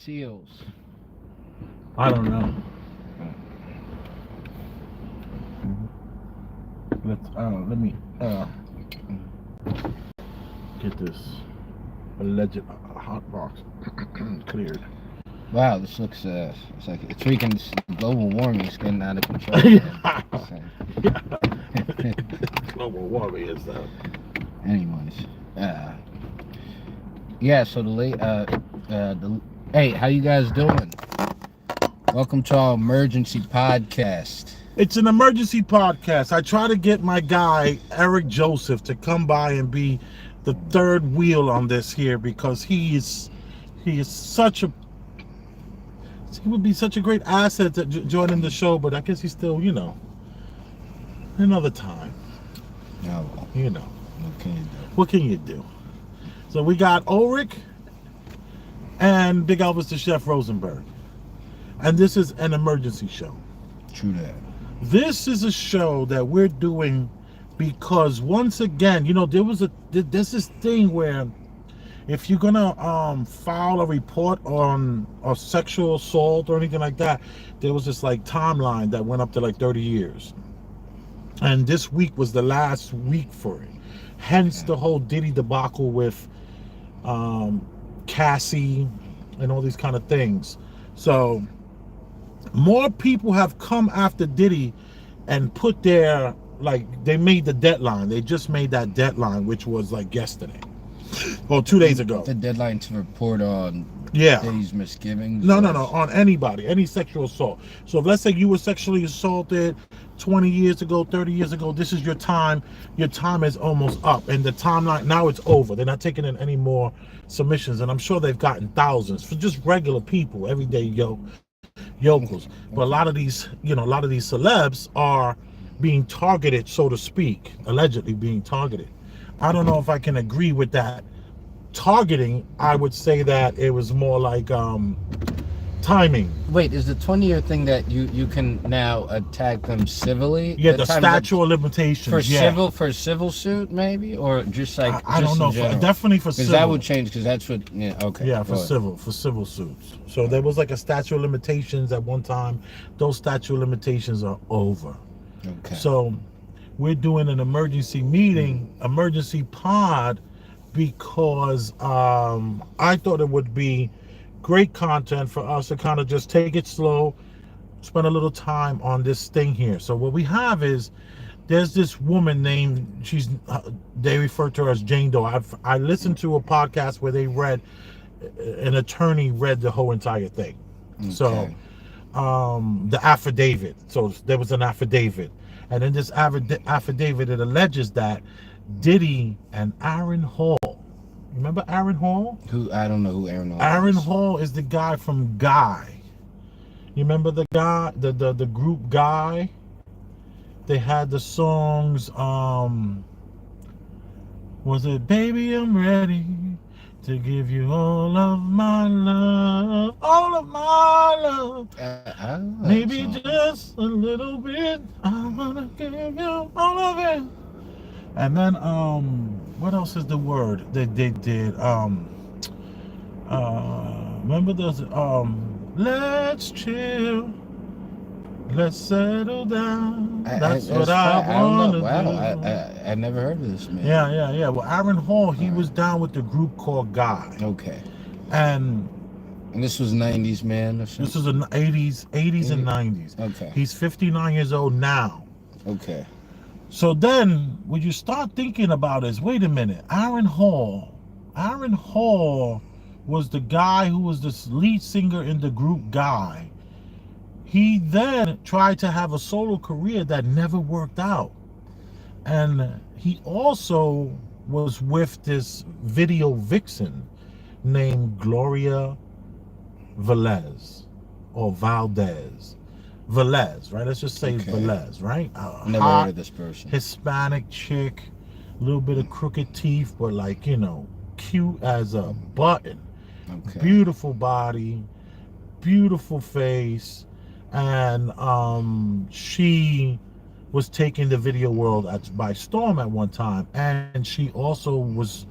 seals? I don't know. Let me get this alleged hot box cleared. Wow, this looks it's like it's freaking global warming is getting out of control. Global warming is Anyways, yeah. So hey, how you guys doing? Welcome to our emergency podcast. It's an emergency podcast. I try to get my guy Eric Joseph to come by and be the third wheel on this here because he would be such a great asset to joining the show, but I guess he's still, another time. Oh, well. What can you do? So we got Ulrich and Big Elvis the Chef Rosenberg. And this is an emergency show. True that. This is a show that we're doing because once again, there's this thing where if you're gonna file a report on a sexual assault or anything like that, there was this like timeline that went up to like 30 years. And this week was the last week for it. Hence the whole Diddy debacle with Cassie and all these kind of things. So more people have come after Diddy and put their, they made the deadline. They just made that deadline, which was like yesterday. Well, 2 days ago. The deadline to report on Diddy's misgivings? No, on anybody, any sexual assault. So if, let's say you were sexually assaulted 20 years ago, 30 years ago, this is your time. Your time is almost up. And the timeline, now it's over. They're not taking in any more submissions. And I'm sure they've gotten thousands for just regular people, everyday yokels. But a lot of these celebs are being targeted, so to speak, allegedly being targeted. I don't know if I can agree with that targeting. I would say that it was more like timing. Wait, is the 20-year thing that you can now attack them civilly? Yeah, the statute of limitations. For a civil suit, maybe, or just like I don't know. Definitely for civil. Because that would change. Because that's what. Yeah. Okay. Yeah, for civil suits. So there was like a statute of limitations at one time. Those statute of limitations are over. Okay. So we're doing an emergency meeting, emergency pod, because I thought it would be great content for us to kind of just take it slow, spend a little time on this thing here. So what we have is there's this woman named, they refer to her as Jane Doe. I listened to a podcast where an attorney read the whole entire thing. Okay. So the affidavit. So there was an affidavit. And in this affidavit, it alleges that Diddy and Aron Hall. Remember Aron Hall? I don't know who Aron Hall is. Aron Hall is the guy from Guy. You remember the guy, the group Guy? They had the songs, was it Baby I'm Ready to Give You All of My Love, All of My Love, maybe just a little bit, I wanna give you all of it. And then what else is the word that they did? Remember those let's chill, let's settle down. That's what I wanna do. Wow, I never heard of this man. Yeah. Well, Aron Hall, he was down with the group called Guy. Okay. And this was 90s, man? Or something? This was in the 80s and 90s. Okay. He's 59 years old now. Okay. So then, what you start thinking about is, wait a minute, Aron Hall was the guy who was the lead singer in the group Guy. He then tried to have a solo career that never worked out. And he also was with this video vixen named Gloria Velez, or Valdez. Velez, right? Let's just say Velez, right? Never heard of this person. Hispanic chick, a little bit of crooked teeth, but cute as a button. Okay. Beautiful body, beautiful face, and she was taking the video world by storm at one time, and she also was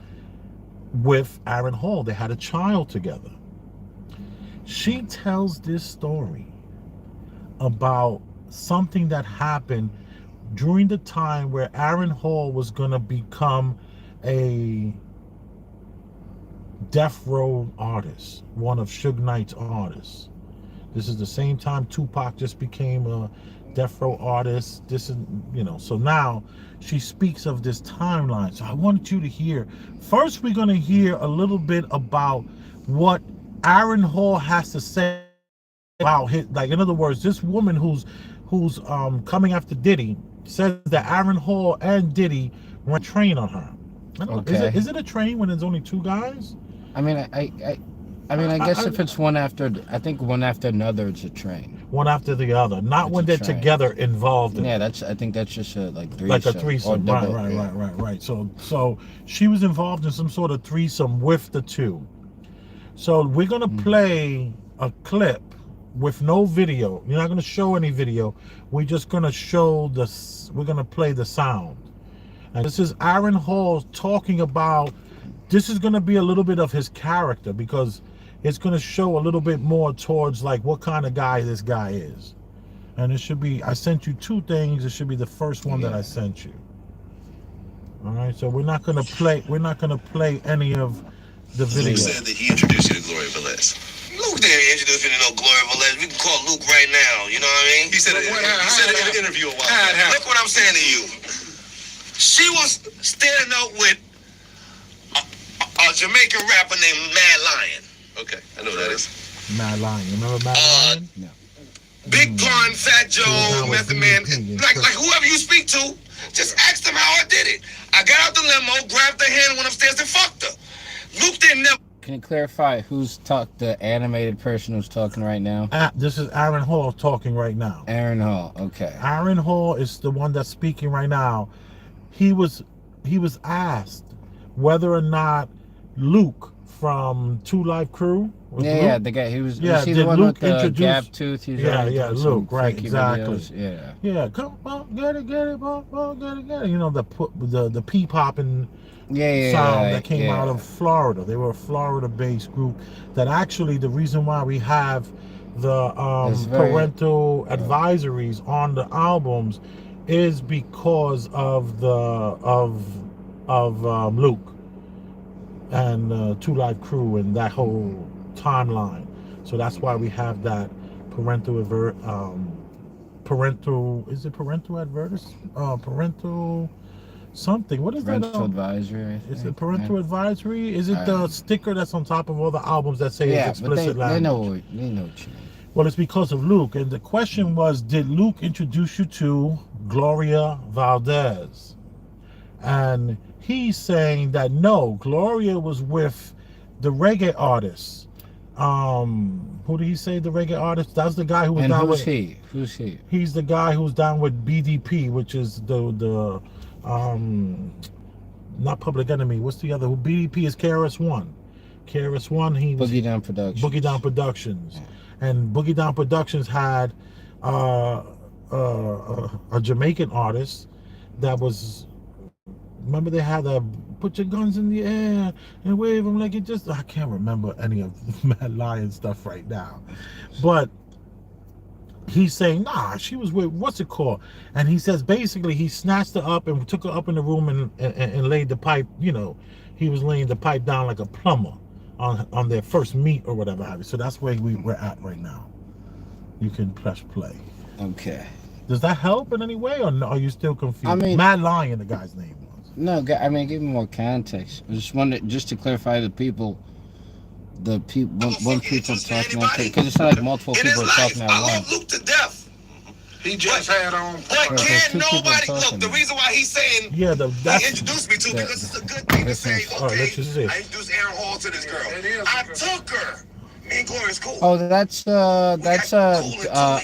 with Aron Hall. They had a child together. She tells this story about something that happened during the time where Aron Hall was going to become a death row artist, one of Suge Knight's artists. This is the same time Tupac just became a death row artist. This is, so now she speaks of this timeline. So I wanted you to hear. First, we're going to hear a little bit about what Aron Hall has to say about his, like, in other words, this woman who's coming after Diddy says that Aron Hall and Diddy run a train on her. Okay. Is it a train when there's only two guys? I mean, I guess if it's one after, I think one after another, it's a train. One after the other, not It's when a they're train. together involved. Yeah, I think that's just a threesome. Like a threesome, double, right. So she was involved in some sort of threesome with the two. So we're gonna play a clip with no video. You're not gonna show any video. We're just gonna show we're gonna play the sound. And this is Aron Hall talking about. This is gonna be a little bit of his character because it's going to show a little bit more towards like what kind of guy this guy is. And it should be, I sent you two things. It should be the first one that I sent you. All right, so we're not going to play any of the video. Luke said that he introduced you to Gloria Velez. Luke didn't introduce me to no Gloria Velez. We can call Luke right now, you know what I mean? He said it in an interview a while back. Look what I'm saying to you. She was standing up with a Jamaican rapper named Mad Lion. Okay, I know who that is. Mad Lion. Remember Mad Lion? No. Big Pun, Fat Joe, Method Man, like whoever you speak to, just ask them how I did it. I got out the limo, grabbed her hand, went upstairs and fucked her. Luke didn't never. Can you clarify the animated person who's talking right now? This is Aron Hall talking right now. Aron Hall, okay. Aron Hall is the one that's speaking right now. He was asked whether or not Luke from Two Live Crew. Yeah, the guy he was. Yeah, was he did the one Luke with the introduce? gap tooth? Yeah, Luke, right, exactly. Videos. Yeah, come on, get it, get it. You know the pea popping sound that came out of Florida. They were a Florida-based group. That actually the reason why we have the parental advisories on the albums is because of Luke and Two Live Crew and that whole timeline. So that's why we have that parental something. What is parental that? Advisory. Is it parental advisory? Is it the sticker that's on top of all the albums that say it's explicit language? They know what you mean. Well, it's because of Luke. And the question was, did Luke introduce you to Gloria Valdez? And he's saying that no, Gloria was with the reggae artist. Who did he say the reggae artist? That's the guy who was down with. Who's he? He's the guy who's down with BDP, which is the not Public Enemy. What's the other? Who BDP is KRS-One. KRS-One. He was Boogie Down Productions. Boogie Down Productions, and Boogie Down Productions had a Jamaican artist that was. Remember they had a put your guns in the air and wave them like it just. I can't remember any of Mad Lion stuff right now, but he's saying nah, she was with what's it called, and he says basically he snatched her up and took her up in the room and laid the pipe. You know, he was laying the pipe down like a plumber on their first meet or whatever have you. So that's where we're at right now. You can press play. Okay. Does that help in any way, or no, are you still confused? I mean, Mad Lion, the guy's name was. No, I mean, give me more context. I just wanted to clarify when people talking on, because it's not like multiple people are talking at once. I once. love Luke to death. He just had on. But can't nobody look? The reason why he's saying he introduced me to because it's a good thing to say. Okay, I introduced Aron Hall to this girl. I took her. Me and Gloria's cool. Oh, that's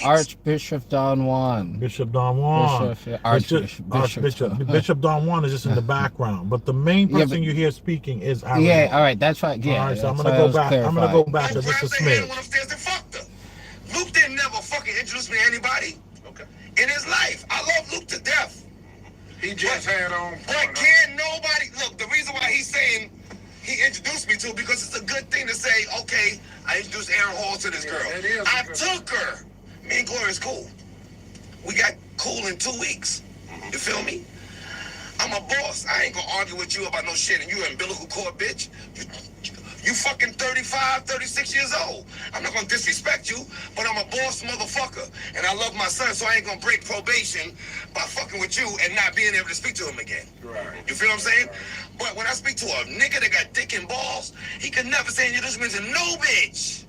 Archbishop Don Juan. Bishop Don Juan. Bishop Don Juan is just in the background, but the main person you hear speaking is Aron. Yeah, all right, that's right. Yeah, all right, so I'm gonna go back. I'm gonna go back to just a smidge. Luke didn't never fucking introduce me to anybody. Okay. In his life, I love Luke to death. He just had on. But can't nobody look? The reason why he's saying he introduced me to because it's a good thing to say. Okay, I introduced Aron Hall to this girl. I took her. Me and Gloria's cool. We got cool in 2 weeks. You feel me? I'm a boss. I ain't gonna argue with you about no shit. And you an umbilical cord bitch. You fucking 35, 36 years old. I'm not gonna disrespect you, but I'm a boss motherfucker. And I love my son, so I ain't gonna break probation by fucking with you and not being able to speak to him again. Right. You feel what I'm saying? But when I speak to a nigga that got dick and balls, he can never say introduce me to no bitch.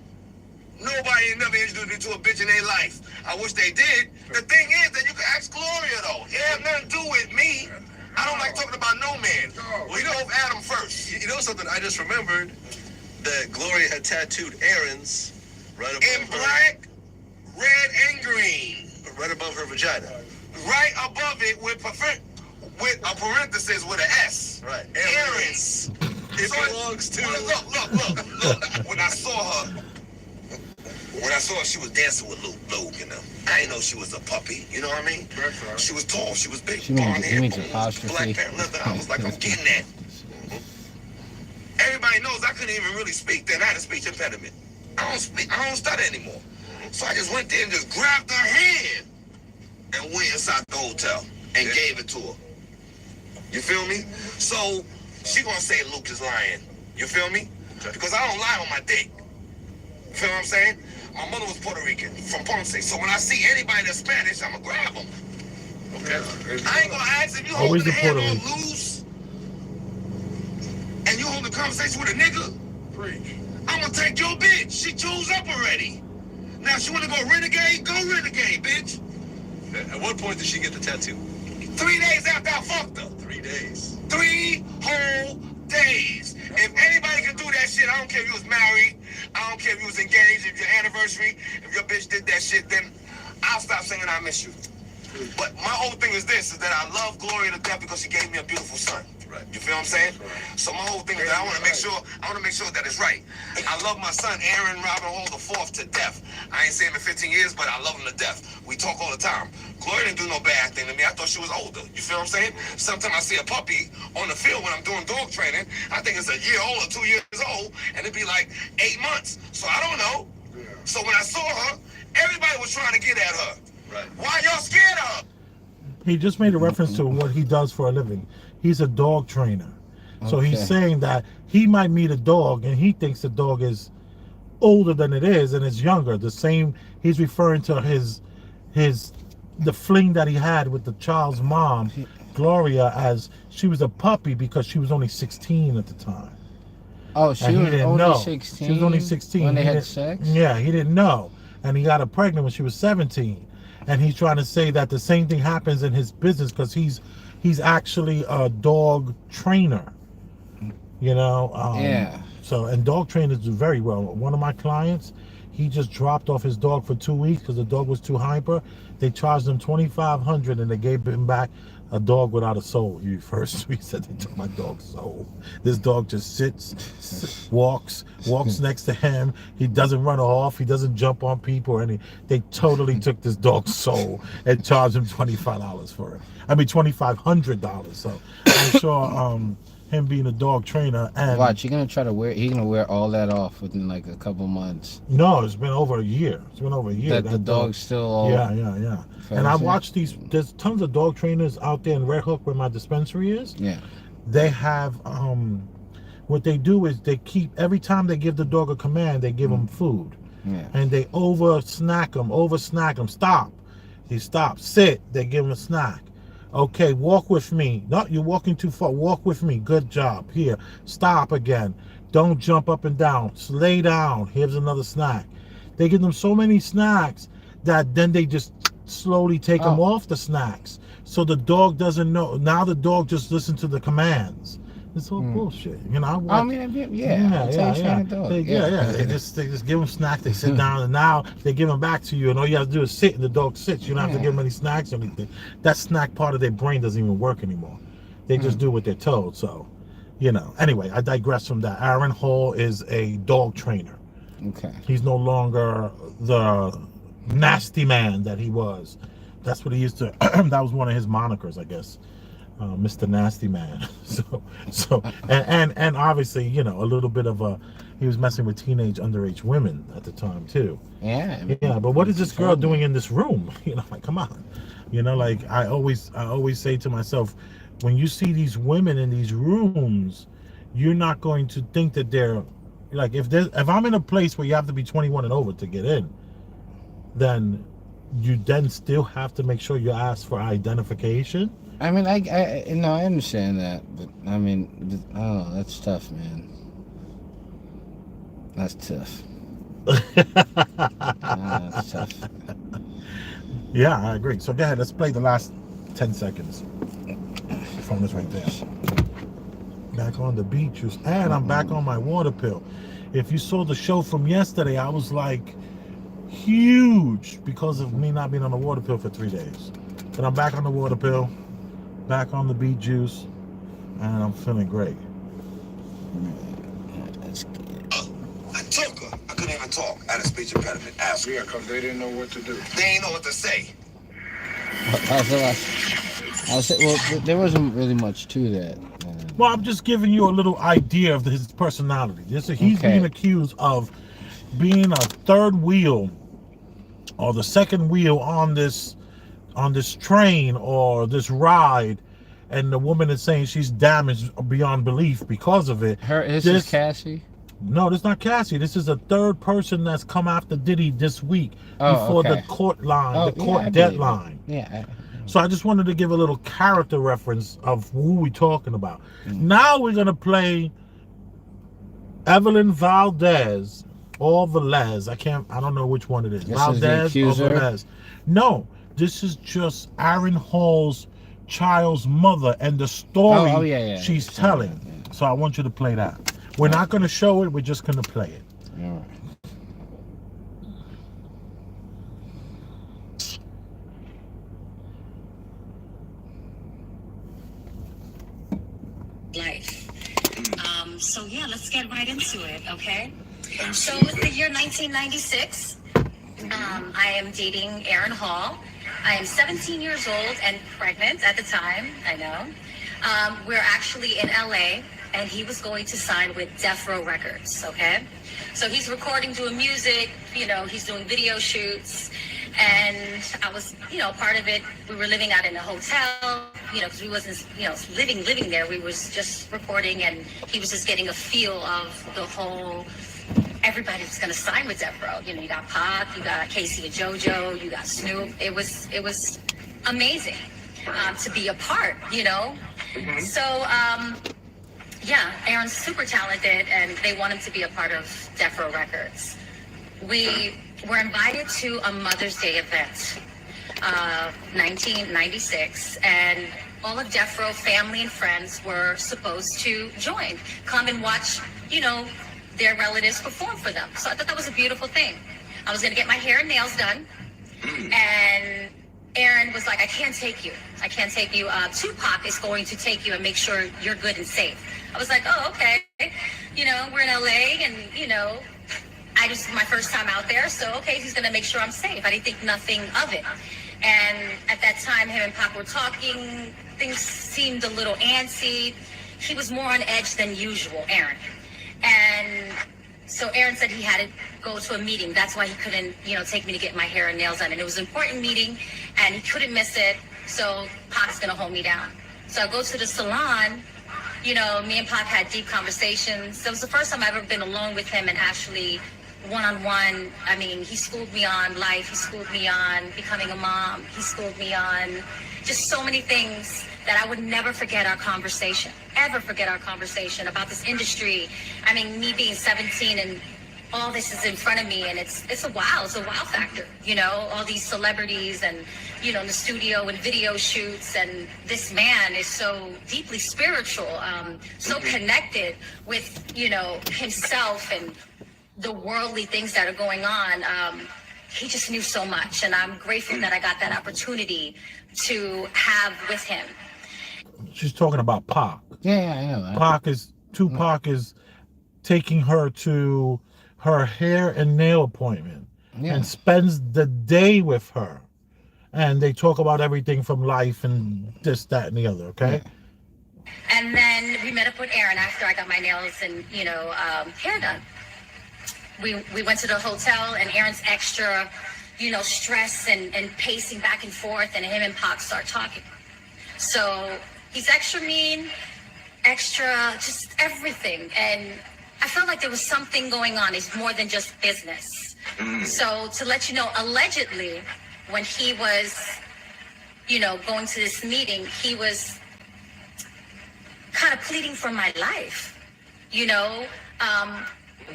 Nobody ain't never introduced me to a bitch in their life. I wish they did. The thing is that you can ask Gloria though. It have nothing to do with me. I don't like talking about no man. We know Adam first. You know something? I just remembered that Gloria had tattooed Aron's right above in black, red, and green. Right above her vagina. Right above it with a parenthesis with an S. Right. Aron's. It belongs to. Look. When I saw her, she was dancing with Luke, you know. I didn't know she was a puppy, you know what I mean? Right. She was tall, she was big, blonde hair, black pair leather. I was like, I'm getting that. Everybody knows I couldn't even really speak then. I had a speech impediment. I don't stutter anymore. So I just went there and just grabbed her hand and went inside the hotel and gave it to her. You feel me? So she gonna say Luke is lying. You feel me? Because I don't lie on my dick. You feel what I'm saying? My mother was Puerto Rican, from Ponce. So when I see anybody that's Spanish, I'ma grab them. Okay? I ain't gonna ask if you hold the hand on loose and you hold the conversation with a nigga. Preach. I'm gonna take your bitch. She chose up already. Now she wanna go renegade, bitch. At what point did she get the tattoo? 3 days after I fucked her. 3 days. 3 whole days. If anybody can do that shit, I don't care if you was married, I don't care if you was engaged, if your anniversary, if your bitch did that shit, then I'll stop saying I miss you. But my whole thing is this, is that I love Gloria to death because she gave me a beautiful son. Right. You feel what I'm saying? Right. So my whole thing is that I want to make sure that it's right. I love my son, Aron Robin Hall IV, to death. I ain't seen him in 15 years, but I love him to death. We talk all the time. Gloria didn't do no bad thing to me. I thought she was older. You feel what I'm saying? Sometimes I see a puppy on the field when I'm doing dog training. I think it's a year old or 2 years old, and it'd be like 8 months. So I don't know. Yeah. So when I saw her, everybody was trying to get at her. Right. Why y'all scared of her? He just made a reference to what he does for a living. He's a dog trainer. So he's saying that he might meet a dog and he thinks the dog is older than it is and it's younger. The same, he's referring to the fling that he had with the child's mom, Gloria, as she was a puppy because she was only 16 at the time. Oh, she was only 16? She was only 16. When they had sex? Yeah, he didn't know. And he got her pregnant when she was 17. And he's trying to say that the same thing happens in his business because he's actually a dog trainer, you know. Yeah. So, and dog trainers do very well. One of my clients, he just dropped off his dog for 2 weeks because the dog was too hyper. They charged him $2,500 and they gave him back a dog without a soul. He said they took my dog's soul. This dog just sits, walks next to him. He doesn't run off. He doesn't jump on people or anything. They totally took this dog's soul and charged him $25 for it. I mean $2,500. So I'm sure him being a dog trainer and watch, he's gonna wear all that off within like a couple months. No, it's been over a year. That the dog's still all yeah. And I watched there's tons of dog trainers out there in Red Hook where my dispensary is. Yeah. They have what they do is they keep, every time they give the dog a command, they give him food. Yeah. And they over snack him. Stop. He stops. Sit. They give him a snack. Okay, walk with me. No, you're walking too far. Walk with me. Good job. Here. Stop again. Don't jump up and down. Lay down. Here's another snack. They give them so many snacks that then they just slowly take them off the snacks. So the dog doesn't know. Now the dog just listens to the commands. It's all bullshit. You know, They just give them snacks. They sit down, and now they give them back to you, and all you have to do is sit, and the dog sits. You don't have to give them any snacks or anything. That snack part of their brain doesn't even work anymore. They just do what they're told. So, you know. Anyway, I digress from that. Aron Hall is a dog trainer. Okay. He's no longer the nasty man that he was. That's what he used to. That was one of his monikers, I guess. Mr. Nasty Man. So and obviously, you know, a little bit of he was messing with underage women at the time too. Yeah. Yeah, but what is this girl doing in this room? You know, like, come on. You know, like I always say to myself, when you see these women in these rooms, you're not going to think that they're like, if I'm in a place where you have to be 21 and over to get in, then you then still have to make sure you ask for identification. I mean, I no, I understand that, but I mean, I don't know. That's tough, man. That's tough. That's tough. Yeah, I agree. So go ahead, let's play the last 10 seconds. The phone is right there. Back on the beach, and I'm back on my water pill. If you saw the show from yesterday, I was like huge because of me not being on the water pill for 3 days. But I'm back on the water pill, back on the beet juice, and I'm feeling great. That's good. I took her. I couldn't even talk. I had a speech impediment. Ask. Yeah, because they didn't know what to do. They ain't know what to say. Well, there wasn't really much to that. Well, I'm just giving you a little idea of his personality. He's being accused of being a third wheel or the second wheel on this train or this ride, and the woman is saying she's damaged beyond belief because of it. This is Cassie? No, this is not Cassie. This is a third person that's come after Diddy this week before the court line, the court deadline. Yeah. So I just wanted to give a little character reference of who we're talking about. Now we're gonna play Evelyn Valdez or Velez. I don't know which one it is. This Valdez is or Velez. No, this is just Aron Hall's child's mother and the story she's telling. Yeah. So I want you to play that. We're not gonna show it, we're just gonna play it. All right. Life. So yeah, let's get right into it, okay? So it's the year 1996. I am dating Aron Hall. I am 17 years old and pregnant at the time, I know. We're actually in LA, and he was going to sign with Death Row Records, okay? So he's recording, doing music, you know, he's doing video shoots, and I was, you know, part of it. We were living out in a hotel, you know, because we wasn't, you know, living there. We was just recording, and he was just getting a feel of the whole, everybody was going to sign with Death Row. You know, you got Pac, you got Casey and JoJo, you got Snoop. It was amazing to be a part, you know? Mm-hmm. So, yeah, Aron's super talented, and they want him to be a part of Death Row Records. We were invited to a Mother's Day event, 1996, and all of Death Row family and friends were supposed to join, come and watch, you know, their relatives perform for them. So I thought that was a beautiful thing. I was going to get my hair and nails done, and Aron was like, I can't take you. Tupac is going to take you and make sure you're good and safe. I was like, oh, okay. You know, we're in LA, and, you know, my first time out there, so okay, he's gonna make sure I'm safe. I didn't think nothing of it. And at that time, him and Pac were talking, things seemed a little antsy. He was more on edge than usual, Aron. And so Aron said he had to go to a meeting. That's why he couldn't, you know, take me to get my hair and nails done. And it was an important meeting, and he couldn't miss it, so Pac's gonna hold me down. So I go to the salon. You know, me and Pac had deep conversations. So it was the first time I've ever been alone with him and actually one-on-one. I mean, he schooled me on life. He schooled me on becoming a mom. He schooled me on just so many things that I would never forget our conversation, ever forget our conversation about this industry. I mean, me being 17 and all this is in front of me, and it's a wow factor, you know, all these celebrities and, you know, in the studio and video shoots, and this man is so deeply spiritual, so connected with, you know, himself and the worldly things that are going on. He just knew so much, and I'm grateful that I got that opportunity to have with him. She's talking about Pac. Yeah, I know that. Tupac is taking her to her hair and nail appointment and spends the day with her, and they talk about everything from life and this, that, and the other. Okay. Yeah. And then we met up with Aron after I got my nails and, hair done. We went to the hotel, and Aron's extra, stress and pacing back and forth, and him and Pac start talking. So he's extra mean, extra, just everything. And I felt like there was something going on. It's more than just business. So to let you know, allegedly, when he was, going to this meeting, he was kind of pleading for my life.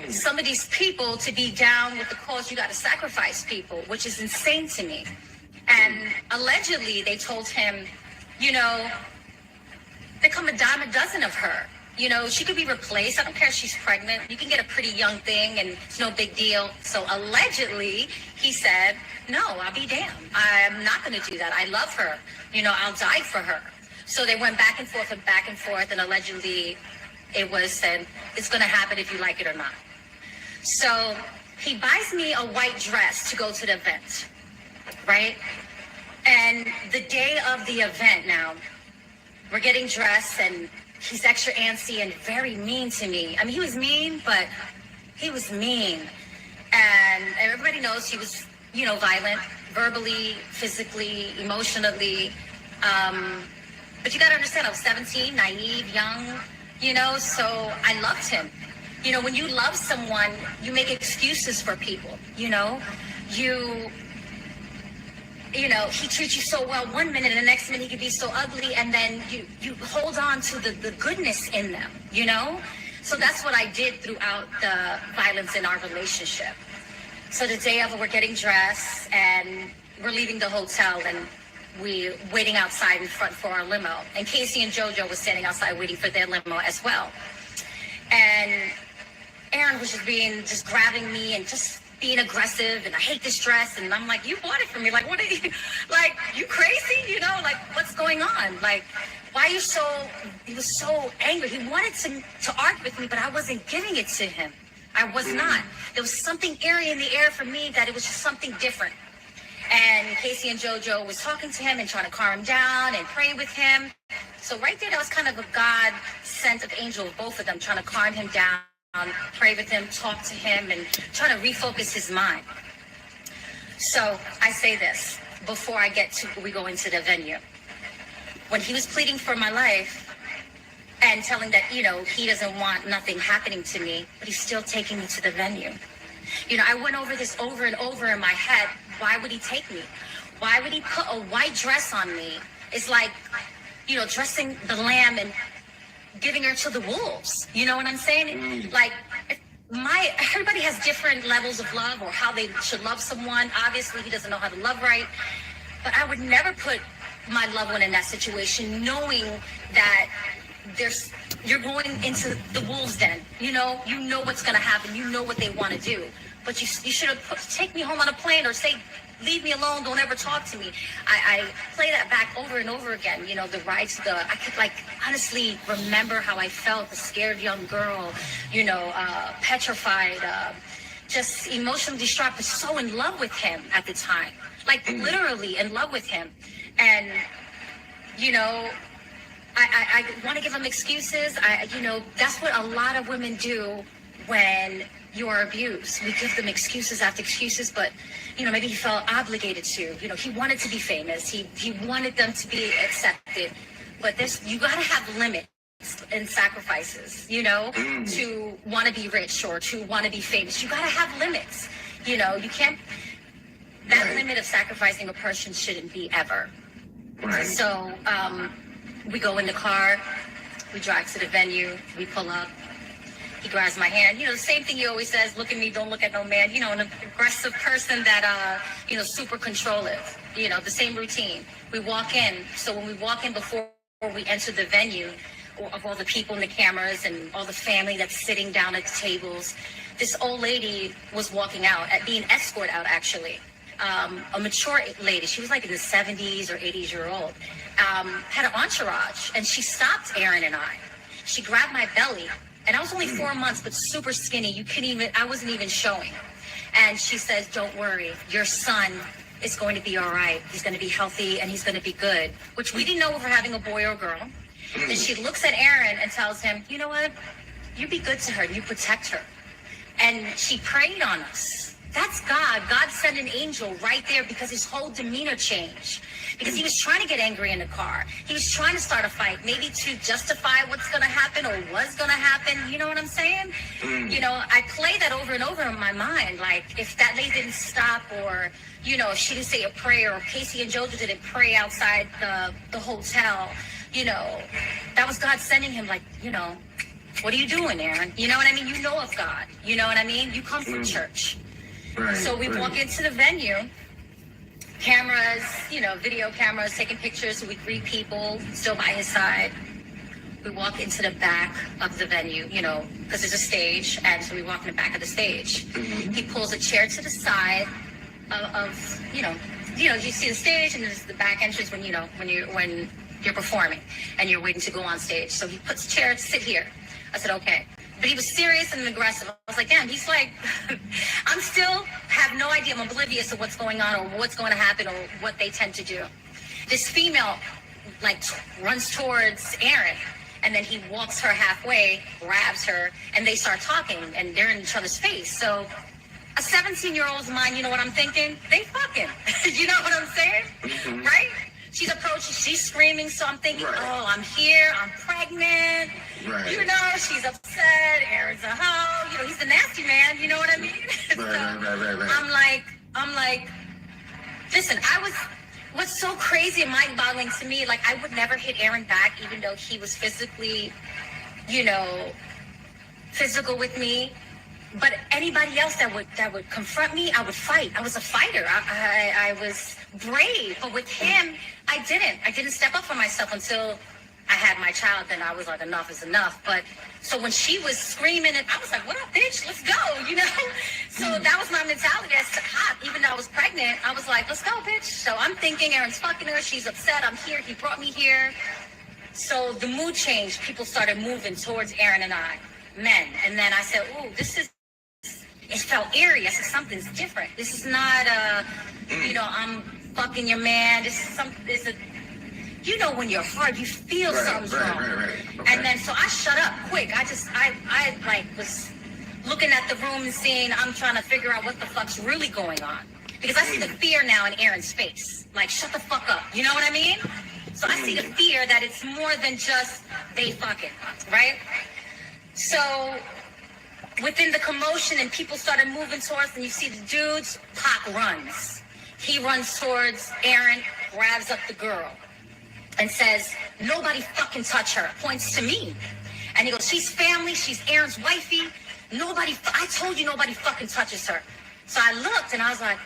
Some of these people, to be down with the cause, you got to sacrifice people, which is insane to me. And allegedly, they told him, they come a dime a dozen of her. She could be replaced. I don't care if she's pregnant. You can get a pretty young thing and it's no big deal. So allegedly, he said, no, I'll be damned. I'm not going to do that. I love her. I'll die for her. So they went back and forth, and allegedly it was said, it's going to happen if you like it or not. So he buys me a white dress to go to the event, right? And the day of the event now, we're getting dressed, and he's extra antsy and very mean to me. I mean, he was mean, but he was mean. And everybody knows he was, violent, verbally, physically, emotionally. But you got to understand, I was 17, naive, young, so I loved him. When you love someone, you make excuses for people, he treats you so well one minute, and the next minute he could be so ugly, and then you hold on to the goodness in them, So that's what I did throughout the violence in our relationship. So the day of it, we're getting dressed, and we're leaving the hotel, and we're waiting outside in front for our limo. And Casey and JoJo was standing outside waiting for their limo as well. And Aron was just grabbing me and just being aggressive, and I hate this dress, and I'm like, you bought it for me, like, what are you, like, you crazy, like, what's going on, like, why are you he was so angry. He wanted to argue with me, but I wasn't giving it to him. I was not. There was something eerie in the air for me, that it was just something different. And Casey and JoJo was talking to him and trying to calm him down and pray with him. So right there, that was kind of a God sent of angel of both of them, trying to calm him down, pray with him, talk to him, and try to refocus his mind. So I say this before we go into the venue. When he was pleading for my life and telling that, he doesn't want nothing happening to me, but he's still taking me to the venue. I went over this over and over in my head. Why would he take me? Why would he put a white dress on me? It's like, dressing the lamb and giving her to the wolves. You know what I'm saying? Like, everybody has different levels of love, or how they should love someone. Obviously, he doesn't know how to love right. But I would never put my loved one in that situation, knowing that you're going into the wolves' den. You know what's going to happen. You know what they want to do. But you should have take me home on a plane, or say, leave me alone, don't ever talk to me. I play that back over and over again. The ride to I could honestly remember how I felt, a scared young girl, petrified, just emotionally distraught, but so in love with him at the time. Literally in love with him. And, I want to give him excuses. That's what a lot of women do when you are abused. We give them excuses after excuses, but, maybe he felt obligated to. He wanted to be famous. He wanted them to be accepted. But you got to have limits and sacrifices, to want to be rich or to want to be famous. You got to have limits. You can't, that limit of sacrificing a person shouldn't be ever. Right. So we go in the car, we drive to the venue, we pull up. He grabs my hand. The same thing he always says, look at me, don't look at no man. An aggressive person that, super controlling. The same routine. We walk in. So when we walk in, before we enter the venue, of all the people and the cameras and all the family that's sitting down at the tables, this old lady was walking out, being escorted out, actually. A mature lady. She was in the 70s or 80s-year-old. Had an entourage, and she stopped Aron and I. She grabbed my belly. And I was only 4 months, but super skinny. I wasn't even showing. And she says, don't worry, your son is going to be all right. He's going to be healthy and he's going to be good, which we didn't know if we were having a boy or a girl. Then she looks at Aron and tells him, you know what? You be good to her. You protect her. And she prayed on us. That's God. God sent an angel right there because his whole demeanor changed. Because he was trying to get angry in the car. He was trying to start a fight, maybe to justify what's going to happen or was going to happen. You know what I'm saying? You know, I play that over and over in my mind. Like, if that lady didn't stop, or, you know, if she didn't say a prayer, or Casey and Jojo didn't pray outside the hotel, you know, that was God sending him, like, you know, what are you doing, Aron? You know what I mean? You know of God. You know what I mean? You come from church. Right, So we walk into the venue, cameras, you know, video cameras, taking pictures. So we greet people, still by his side. We walk into the back of the venue, you know, because there's a stage, and so we walk in the back of the stage. He pulls a chair to the side of you know, you see the stage, and there's the back entrance when you're performing and you're waiting to go on stage. So he puts a chair to sit here. I said, okay. But he was serious and aggressive. I was like, damn, he's like, I'm still have no idea. I'm oblivious of what's going on or what's going to happen or what they tend to do. This female, like, runs towards Aron, and then he walks her halfway, grabs her, and they start talking, and they're in each other's face. So a 17-year-old's mind, you know what I'm thinking? They fucking. You know what I'm saying? Right? She's approaching, she's screaming, so I'm thinking, oh, I'm here, I'm pregnant. Right. You know, she's upset, Aron's a hoe, you know, he's a nasty man, you know what I mean? Right. I'm like, listen, what's so crazy and mind-boggling to me, like, I would never hit Aron back, even though he was physically, you know, physical with me. But anybody else that would confront me, I would fight. I was a fighter. I was brave. But with him, I didn't step up for myself until I had my child. Then I was like, enough is enough. But so when she was screaming, and I was like, what up, bitch? Let's go, you know? So that was my mentality as to hot. Even though I was pregnant, I was like, let's go, bitch. So I'm thinking Aron's fucking her. She's upset. I'm here. He brought me here. So the mood changed. People started moving towards Aron and I, men. And then I said, ooh, it felt eerie. I said, something's different. This is not you know, I'm fucking your man. This is you know, when you're hard, you feel something's wrong. Right. Okay. And then, so I shut up quick. I like was looking at the room and seeing, I'm trying to figure out what the fuck's really going on. Because I see the fear now in Aron's face. Like, shut the fuck up. You know what I mean? So I see the fear that it's more than just they fucking, right? So within the commotion and people started moving towards, and you see the dudes, Pac runs. He runs towards Aron, grabs up the girl, and says, nobody fucking touch her. Points to me. And he goes, she's family, she's Aron's wifey. I told you nobody fucking touches her. So I looked and I was like,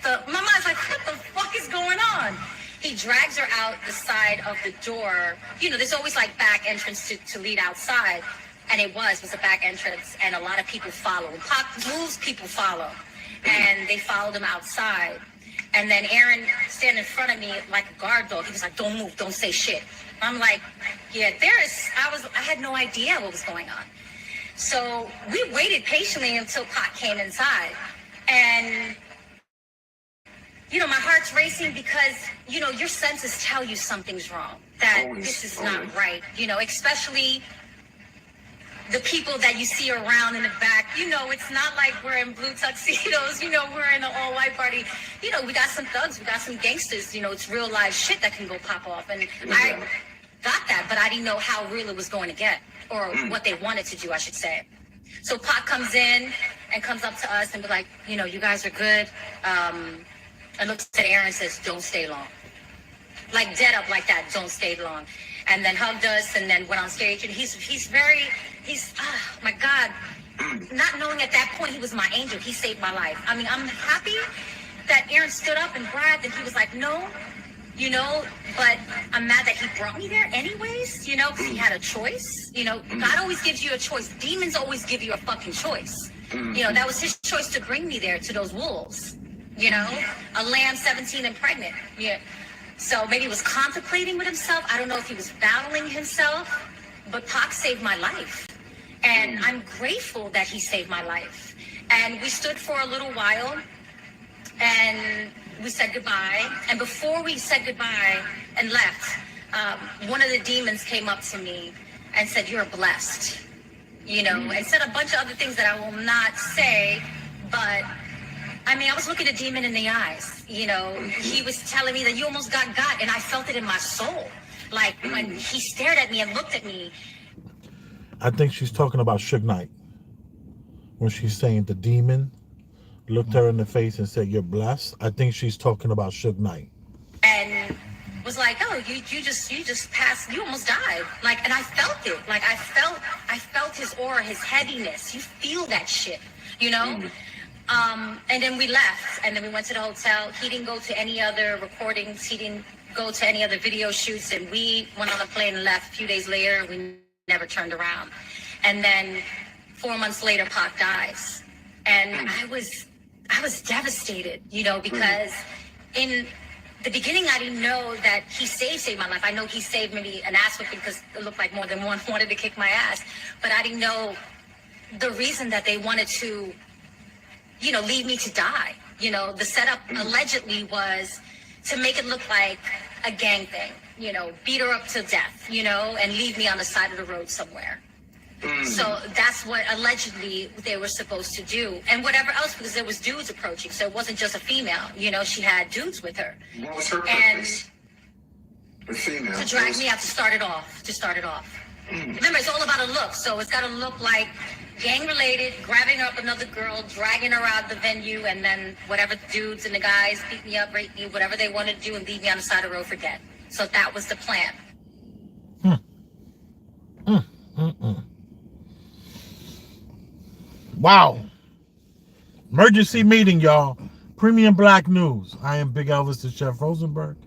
my mind's like, what the fuck is going on? He drags her out the side of the door. You know, there's always like back entrance to lead outside. And it was a back entrance, and a lot of people follow. When Pac moves, people follow. And they followed him outside. And then Aron stand in front of me like a guard dog. He was like, don't move, don't say shit. I'm like, yeah, I had no idea what was going on. So we waited patiently until Pac came inside. And, you know, my heart's racing because, you know, your senses tell you something's wrong. That this is not right. You know, especially the people that you see around in the back. You know, it's not like we're in blue tuxedos, you know, we're in an all-white party. You know, we got some thugs, we got some gangsters, you know, it's real live shit that can go pop off. And I got that, but I didn't know how real it was going to get, or what they wanted to do, I should say. So Pac comes in and comes up to us and be like, you know, you guys are good. And looks at Aron and says, don't stay long. Like dead up like that, don't stay long. And then hugged us and then went on stage. And he's my God, not knowing at that point he was my angel. He saved my life. I mean, I'm happy that Aron stood up and bragged and he was like, no, you know, but I'm mad that he brought me there anyways, you know, because he had a choice. You know, God always gives you a choice. Demons always give you a fucking choice. You know, that was his choice to bring me there to those wolves, you know, a lamb 17 and pregnant. Yeah. So maybe he was contemplating with himself. I don't know if he was battling himself, but Pac saved my life. And I'm grateful that he saved my life. And we stood for a little while and we said goodbye. And before we said goodbye and left, one of the demons came up to me and said, "You're blessed," and said a bunch of other things that I will not say, but I mean, I was looking a demon in the eyes. He was telling me that you almost got, and I felt it in my soul. Like when he stared at me and looked at me. I think she's talking about Suge Knight. When she's saying the demon looked her in the face and said, "You're blessed." I think she's talking about Suge Knight. And was like, "Oh, you just passed, you almost died." Like, and I felt it. Like I felt his aura, his heaviness. You feel that shit, And then we left, and then we went to the hotel. He didn't go to any other recordings. He didn't go to any other video shoots, and we went on a plane and left. A few days later, we never turned around. And then 4 months later, Pac dies, and I was devastated, because in the beginning, I didn't know that he saved my life. I know he saved maybe an ass whipping because it looked like more than one wanted to kick my ass, but I didn't know the reason that they wanted to leave me to die. The setup allegedly was to make it look like a gang thing, beat her up to death, and leave me on the side of the road somewhere. So that's what allegedly they were supposed to do. And whatever else, because there was dudes approaching. So it wasn't just a female, she had dudes with her. What was her purpose? The female. To drag me out, to start it off. Remember, it's all about a look. So it's got to look like gang-related, grabbing up another girl, dragging her out of the venue, and then whatever dudes and the guys beat me up, rape me, whatever they wanted to do, and leave me on the side of the road for dead. So that was the plan. Wow. Emergency meeting, y'all. Premium Black News. I am Big Elvis, the Chef Rosenberg,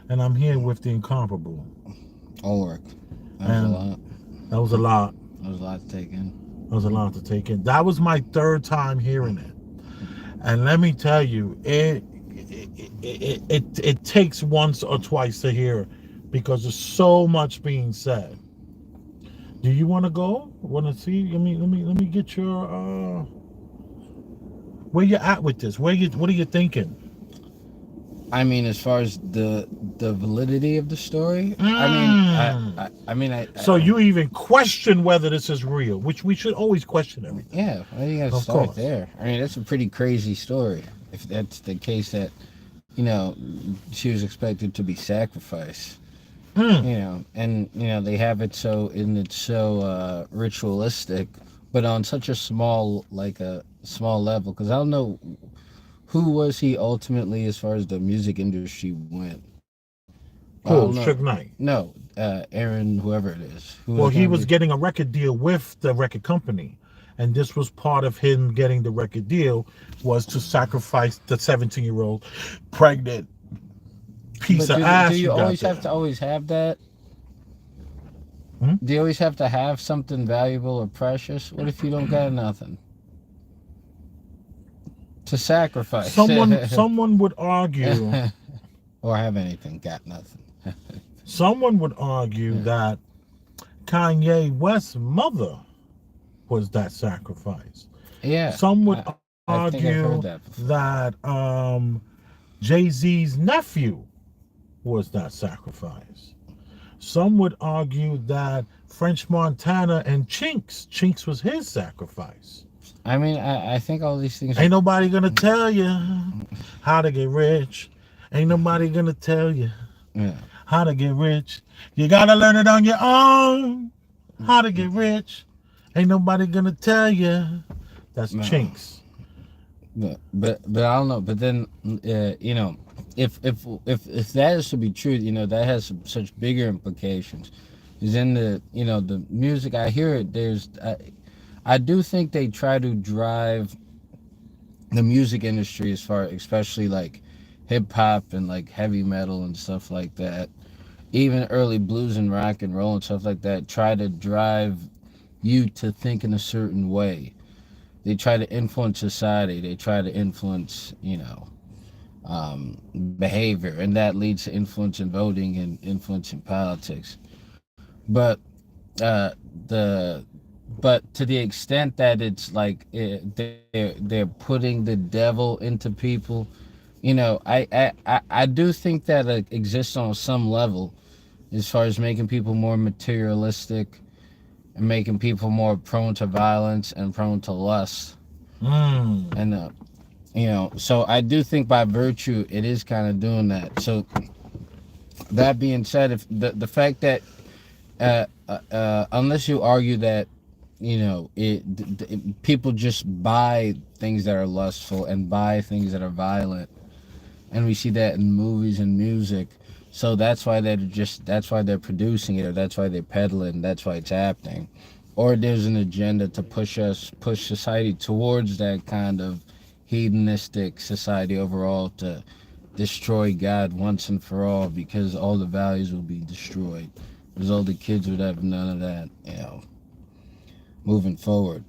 and I'm here with the incomparable. Ulrich. That was a lot. That was a lot. That was a lot to take in. That was a lot to take in. That was my third time hearing it. And let me tell you, it takes once or twice to hear it because there's so much being said. Do you want to go? Want to see? Let me get your where you at with this? What are you thinking? I mean, as far as the validity of the story, So you even question whether this is real, which we should always question everything. Yeah, well, you got to start there. I mean, that's a pretty crazy story. If that's the case, that she was expected to be sacrificed. And they have it so ritualistic, but on such a small level. Because I don't know. Who was he ultimately as far as the music industry went? Suge Knight? No, Aron, whoever it is. He was getting a record deal with the record company. And this was part of him getting the record deal, was to sacrifice the 17-year-old pregnant piece of ass. Do you always have to have that? Do you always have to have something valuable or precious? What if you don't got nothing to sacrifice? Someone would argue, or have anything, got nothing. Someone would argue that Kanye West's mother was that sacrifice. Yeah. Some would I think I've heard argue that Jay-Z's nephew was that sacrifice. Some would argue that French Montana and Chinks was his sacrifice. I mean, I think all these things... Ain't nobody gonna tell you how to get rich. Ain't nobody gonna tell you how to get rich. You gotta learn it on your own. How to get rich. Ain't nobody gonna tell you. That's Chinks. But I don't know. But then, if that is to be true, that has such bigger implications. Is in the music. I hear it. I do think they try to drive the music industry especially like hip hop and like heavy metal and stuff like that. Even early blues and rock and roll and stuff like that try to drive you to think in a certain way. They try to influence society. They try to influence, behavior, and that leads to influence in voting and influence in politics. But but to the extent that it's like they're putting the devil into people, I do think that exists on some level, as far as making people more materialistic and making people more prone to violence and prone to lust. And so I do think by virtue it is kind of doing that. So that being said, if the fact that unless you argue that people just buy things that are lustful and buy things that are violent, and we see that in movies and music, so that's why they're producing it, or that's why they're peddling, that's why it's happening, or there's an agenda to push society towards that kind of hedonistic society overall, to destroy God once and for all, because all the values will be destroyed, because all the kids would have none of that, moving forward.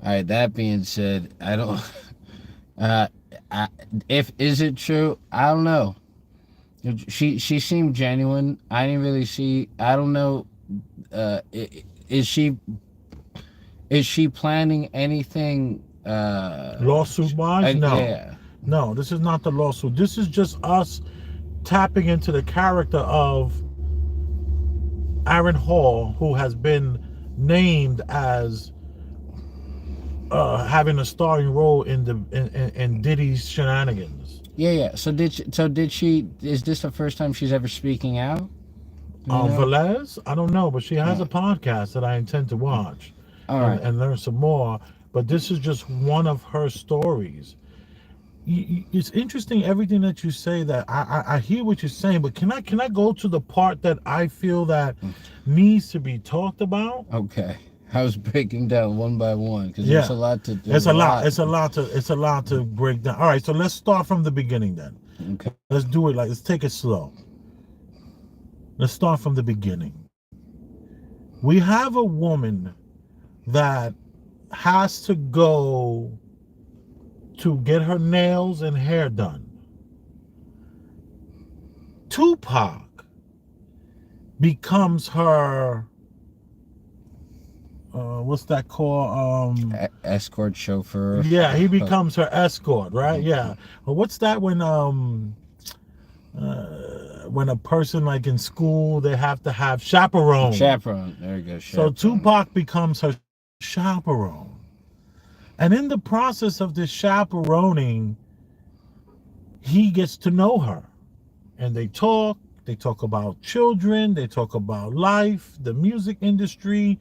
All right, that being said, I don't is it true? I don't know. She seemed genuine. I didn't really see. I don't know. Is she planning anything? Lawsuit wise? No. Yeah. No, this is not the lawsuit. This is just us tapping into the character of Aron Hall, who has been named as having a starring role in Diddy's shenanigans. Yeah. So did she? Is this the first time she's ever speaking out? Velez? I don't know, but she has a podcast that I intend to watch and learn some more. But this is just one of her stories. It's interesting everything that you say. That I hear what you're saying, but can I go to the part that I feel that needs to be talked about? Okay. I was breaking down one by one because there's a lot to do. It's a lot to break down. All right, so let's start from the beginning then. Okay. Let's do it let's take it slow. Let's start from the beginning. We have a woman that has to go to get her nails and hair done. Tupac becomes her what's that called? Escort chauffeur. Yeah, he becomes her escort, right? Yeah. Well, what's that when a person like in school they have to have chaperone? Chaperone. There you go. So Chaperone. Tupac becomes her chaperone. And in the process of this chaperoning, he gets to know her. And they talk about children, they talk about life, the music industry,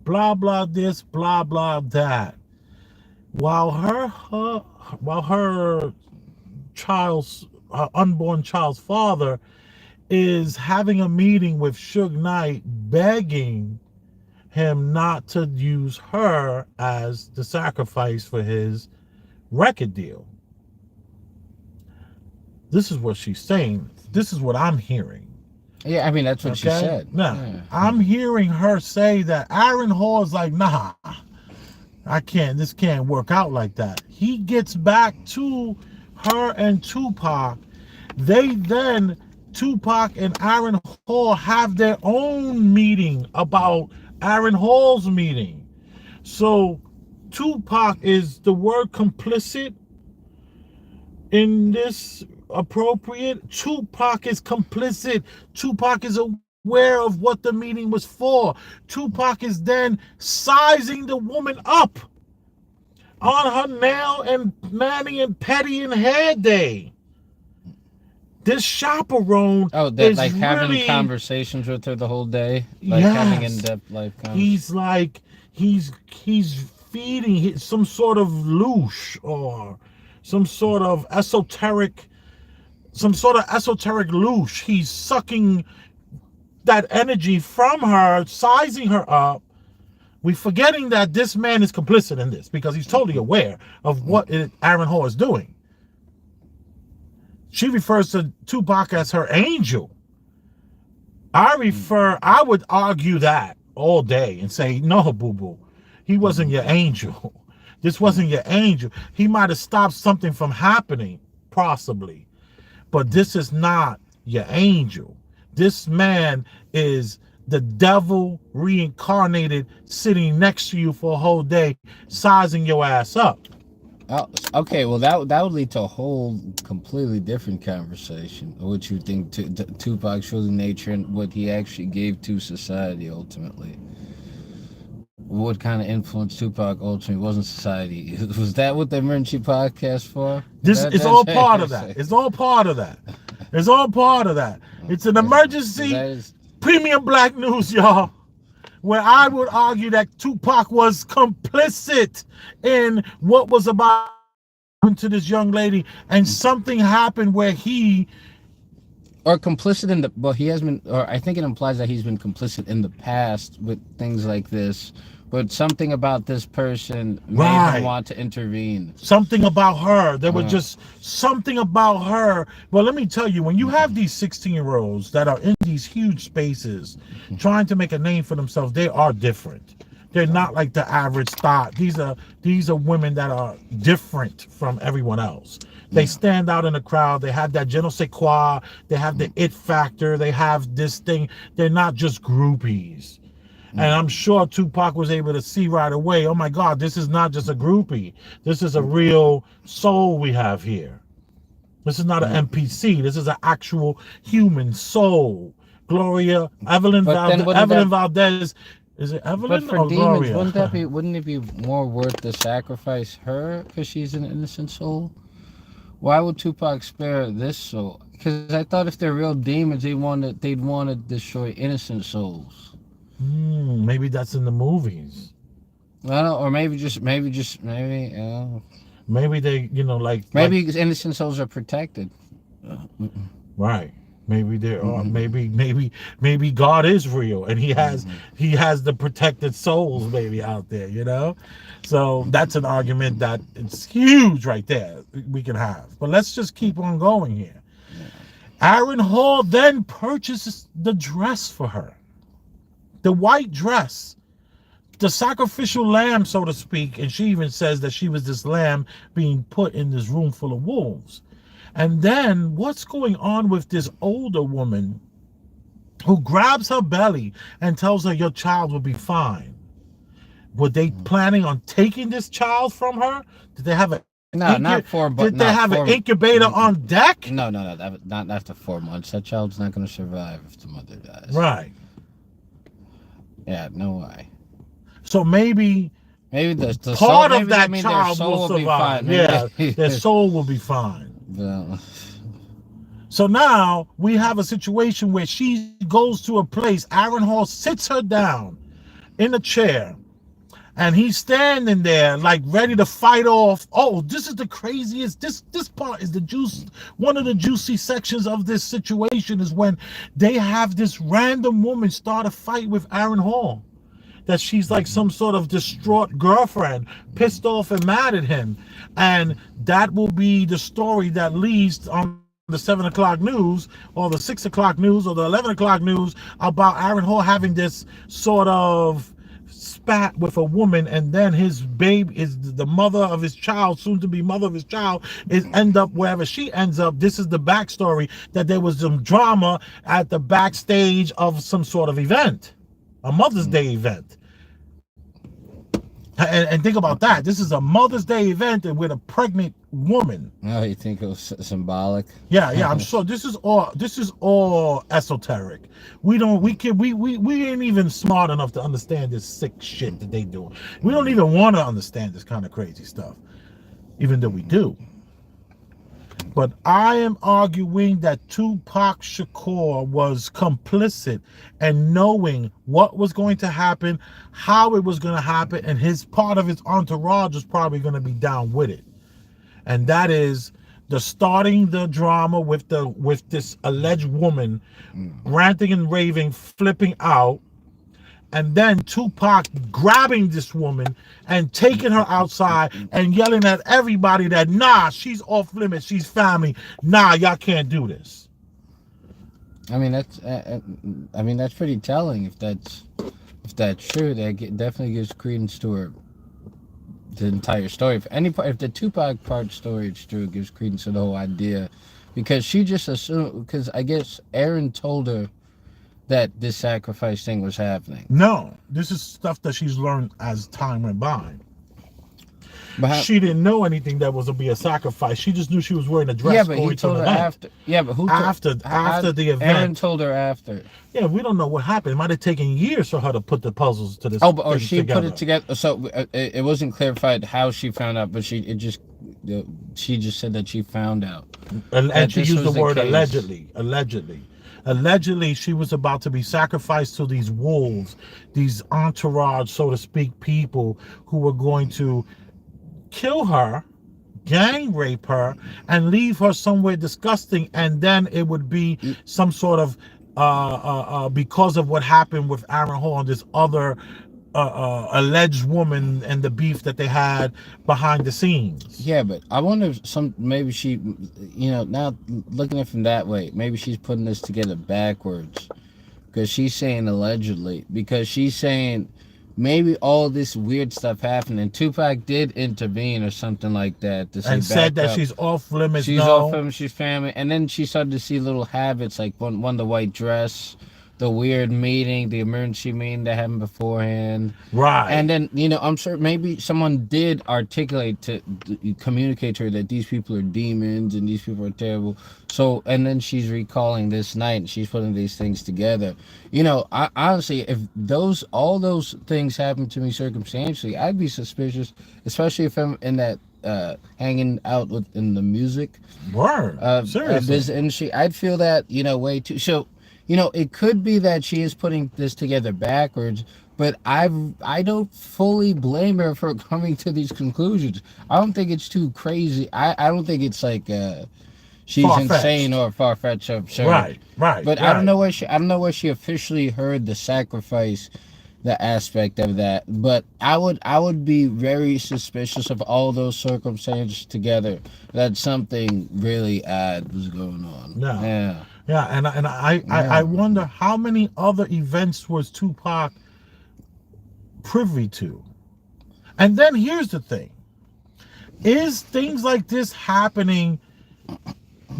blah, blah this, blah, blah that. While her unborn child's father is having a meeting with Suge Knight, begging him not to use her as the sacrifice for his record deal. This is what she's saying. This is what I'm hearing. Yeah, I mean, that's what she said. Now, yeah. I'm hearing her say that Aron Hall is like, nah, this can't work out like that. He gets back to her and Tupac. Tupac and Aron Hall have their own meeting about Aron Hall's meeting. So Tupac, is the word complicit in this appropriate? Tupac is complicit. Tupac is aware of what the meeting was for. Tupac is then sizing the woman up on her nail and mani and petty and hair day. This chaperone is like having really, conversations with her the whole day, like having in-depth life conversations. He's feeding some sort of louche or some sort of esoteric louche. He's sucking that energy from her, sizing her up. We're forgetting that this man is complicit in this because he's totally aware of what Aron Hall is doing. She refers to Tupac as her angel. I would argue that all day and say, no, boo-boo, he wasn't your angel. This wasn't your angel. He might have stopped something from happening, possibly. But this is not your angel. This man is the devil reincarnated, sitting next to you for a whole day, sizing your ass up. Oh, okay, well that would lead to a whole completely different conversation. What you think Tupac's true nature and what he actually gave to society ultimately. What kind of influence Tupac ultimately was in society? Was that what the emergency podcast for? It's all part of that. It's all part of that. It's all part of that. It's an emergency premium black news, y'all. Where I would argue that Tupac was complicit in what was about to this young lady, and something happened where he or complicit in the he has been, or I think it implies that he's been complicit in the past with things like this, but something about this person made him want to intervene. Something about her. There was just something about her. Well, let me tell you, when you have these 16-year-olds that are in these huge spaces trying to make a name for themselves, they are different. They're not like the average stock. These are women that are different from everyone else. They stand out in the crowd. They have that je ne sais quoi. They have the it factor. They have this thing. They're not just groupies. And I'm sure Tupac was able to see right away, oh my God, this is not just a groupie. This is a real soul we have here. This is not an NPC. This is an actual human soul. Gloria, Evelyn Valdez. Is it Evelyn but for or demons, Gloria? wouldn't it be more worth to sacrifice her because she's an innocent soul? Why would Tupac spare this soul? Because I thought if they're real demons, they'd want to destroy innocent souls. Maybe that's in the movies. Well, or maybe maybe they, maybe innocent souls are protected. Right. Maybe there are. Maybe God is real, and He has the protected souls maybe out there. So that's an argument that it's huge right there. We can have, but let's just keep on going here. Aron Hall then purchases the dress for her, the white dress, the sacrificial lamb, so to speak, and she even says that she was this lamb being put in this room full of wolves. And then what's going on with this older woman who grabs her belly and tells her your child will be fine? Were they planning on taking this child from her? Did they have an incubator on deck? No, not after 4 months. That child's not going to survive if the mother dies. Right. Yeah, no way. So maybe the part soul, of that child will survive. Yeah, their soul will be fine. Yeah. So now we have a situation where she goes to a place. Aron Hall sits her down in a chair, and he's standing there like ready to fight off. Oh, this is the craziest. This part is the juice. One of the juicy sections of this situation is when they have this random woman start a fight with Aron Hall. That she's like some sort of distraught girlfriend, pissed off and mad at him. And that will be the story that leads on the 7 o'clock news or the 6 o'clock news or the 11 o'clock news about Aron Hall having this sort of spat with a woman, and then his baby is the mother of his child, soon to be mother of his child, is end up wherever she ends up. This is the backstory, that there was some drama at the backstage of some sort of event. A Mother's Day event. And think about that. This is a Mother's Day event and with a pregnant woman. Oh, you think it was symbolic? Yeah, I'm sure this is all esoteric. We ain't even smart enough to understand this sick shit that they do. We don't even want to understand this kind of crazy stuff, even though we do. But I am arguing that Tupac Shakur was complicit and knowing what was going to happen, how it was going to happen, and his part of his entourage was probably going to be down with it. And that is the starting the drama with this alleged woman ranting and raving, flipping out, and then Tupac grabbing this woman and taking her outside and yelling at everybody that, nah, she's off limits, she's family, nah, y'all can't do this. I mean, that's pretty telling. If that's true, that definitely gives credence to the entire story. If the Tupac part story is true, it gives credence to the whole idea, because she just assumed, because I guess Aron told her that this sacrifice thing was happening. No, this is stuff that she's learned as time went by. But she didn't know anything that was to be a sacrifice. She just knew she was wearing a dress. yeah, but going he to told an her event. after. Yeah, but who after the event? Aaron told her after. Yeah, we don't know what happened. It might have taken years for her to put the puzzles to this. Oh, or thing she together. put it together. So it wasn't clarified how she found out, but she just said that she found out. And she this used the was word case. Allegedly, she was about to be sacrificed to these wolves, these entourage, so to speak, people who were going to kill her, gang rape her, and leave her somewhere disgusting. And then it would be some sort of because of what happened with Aaron Hall and this other alleged woman and the beef that they had behind the scenes. Yeah, but I wonder if maybe she, now looking at it from that way, maybe she's putting this together backwards, because she's saying allegedly, because she's saying maybe all this weird stuff happened and Tupac did intervene or something like that to say And said that up. she's off limits. She's off limits, she's family, and then she started to see little habits like one the white dress, the weird meeting, the emergency meeting that happened beforehand. Right. And then, I'm sure maybe someone did articulate to communicate to her that these people are demons and these people are terrible. So, and then she's recalling this night and she's putting these things together. I honestly, if all those things happen to me circumstantially, I'd be suspicious, especially if I'm in that hanging out in the music Seriously. business industry. I'd feel that, way too. So, it could be that she is putting this together backwards, but I don't fully blame her for coming to these conclusions. I don't think it's too crazy. I don't think it's like she's Far-fetched. insane or far-fetched or absurd. Right. But I don't know where she officially heard the sacrifice, the aspect of that. But I would be very suspicious of all those circumstances together that something really odd was going on. Yeah. Yeah, and I wonder how many other events was Tupac privy to. And then here's the thing. Is things like this happening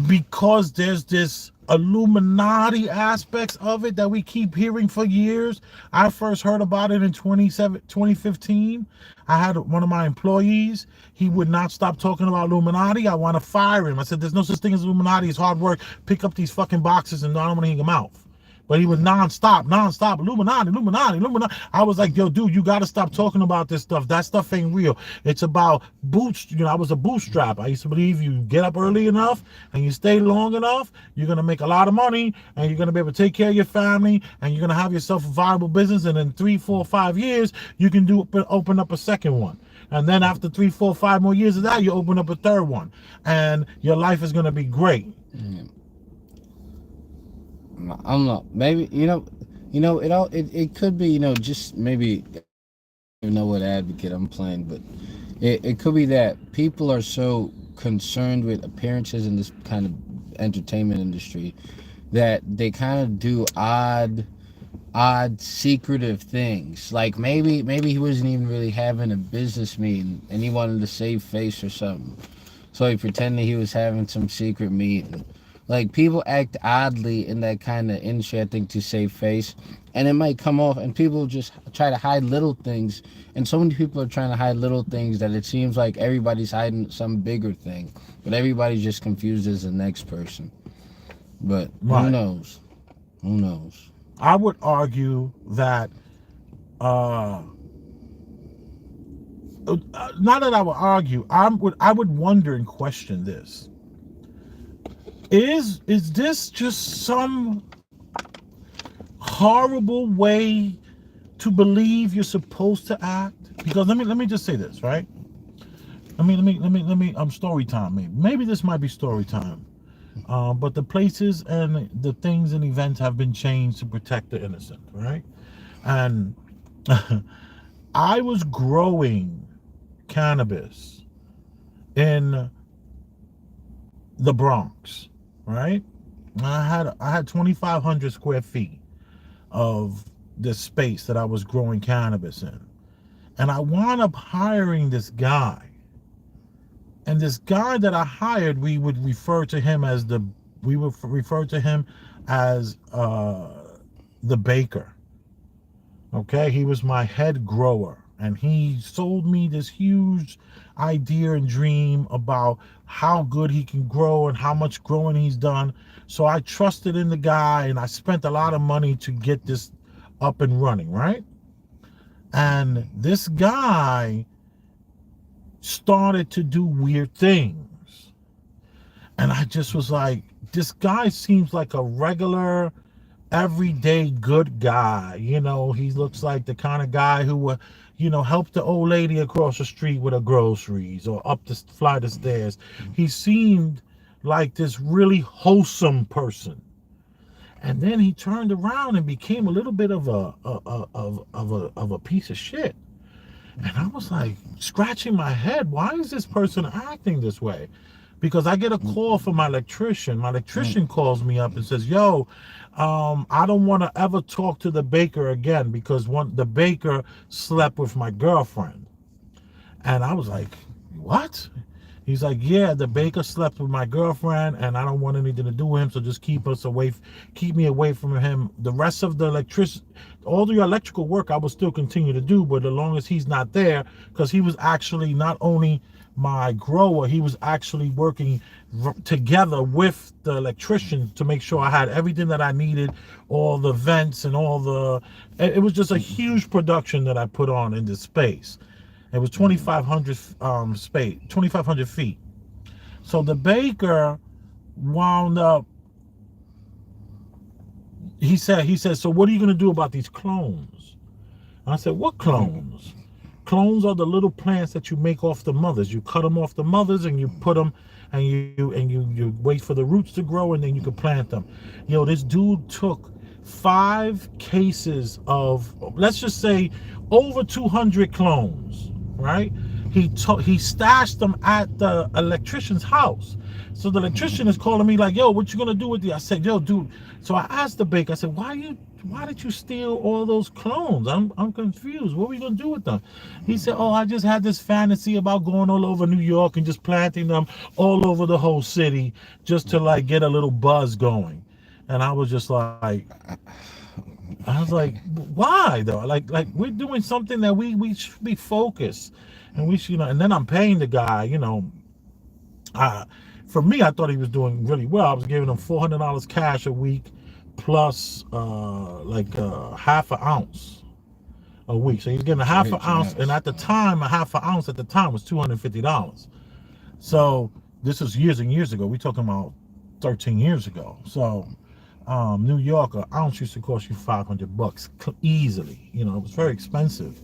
because there's this Illuminati aspects of it that we keep hearing for years? I first heard about it in 2015. I had one of my employees. He would not stop talking about Illuminati. I want to fire him. I said, there's no such thing as Illuminati. It's hard work. Pick up these fucking boxes and I don't want to hang them out. But he was nonstop, Illuminati. I was like, yo, dude, you got to stop talking about this stuff. That stuff ain't real. It's about boots. I was a bootstrap. I used to believe you get up early enough and you stay long enough, you're going to make a lot of money and you're going to be able to take care of your family and you're going to have yourself a viable business. And in 3, 4, 5 years, you can open up a second one. And then after 3, 4, 5 more years of that, you open up a third one. And your life is going to be great. I don't know. Maybe it could be just maybe I don't even know what advocate I'm playing, but it could be that people are so concerned with appearances in this kind of entertainment industry that they kind of do odd secretive things. Like maybe he wasn't even really having a business meeting and he wanted to save face or something, so he pretended he was having some secret meeting. Like, people act oddly in that kind of industry, I think, to save face. And it might come off, and people just try to hide little things. And so many people are trying to hide little things that it seems like everybody's hiding some bigger thing. But everybody's just confused as the next person. But who knows? Who knows? I would argue that, not that I would argue, I would wonder and question this. Is this just some horrible way to believe you're supposed to act? Because let me just say this, right? Let me story time. Maybe this might be story time. But the places and the things and events have been changed to protect the innocent, right? And I was growing cannabis in the Bronx, right? I had 2,500 square feet of this space that I was growing cannabis in. And I wound up hiring this guy. And this guy that I hired, we would refer to him as the baker. Okay, he was my head grower. And he sold me this huge idea and dream about how good he can grow and how much growing he's done. So I trusted in the guy, and I spent a lot of money to get this up and running, right? And this guy started to do weird things. And I just was like, this guy seems like a regular, everyday good guy. You know, he looks like the kind of guy who would, you know, help the old lady across the street with her groceries or up the flight of stairs. He seemed like this really wholesome person. And then he turned around and became a little bit of a piece of shit. And I was like scratching my head. Why is this person acting this way? Because I get a call from my electrician. My electrician calls me up and says, yo, I don't want to ever talk to the baker again because the baker slept with my girlfriend. And I was like, what? He's like, yeah, the baker slept with my girlfriend and I don't want anything to do with him. So just keep me away from him. The rest of the all the electrical work I will still continue to do, but as long as he's not there, because he was actually not only my grower, he was actually working together with the electrician to make sure I had everything that I needed, all the vents and it was just a huge production that I put on in this space. It was 2,500 feet. So the baker wound up, he said, so what are you going to do about these clones? I said, what clones? Clones are the little plants that you make off the mothers. You cut them off the mothers and you put them and you wait for the roots to grow and then you can plant them. Yo, this dude took 5 cases of, let's just say, over 200 clones, right? He stashed them at the electrician's house. So the electrician is calling me like, yo, what you gonna do with these? I said, yo, dude. So I asked the baker, I said, why did you steal all those clones? I'm confused. What were you gonna do with them? He said, oh, I just had this fantasy about going all over New York and just planting them all over the whole city just to like get a little buzz going. And I was just like, why though? Like we're doing something that we should be focused, and we should, you know. And then I'm paying the guy, you know. For me, I thought he was doing really well. I was giving him $400 cash a week, plus half an ounce a week. So he's getting a half an ounce, and at the time, a half an ounce at the time was $250. So this was years and years ago. We're talking about 13 years ago. So New York, an ounce used to cost you $500 easily. You know, it was very expensive.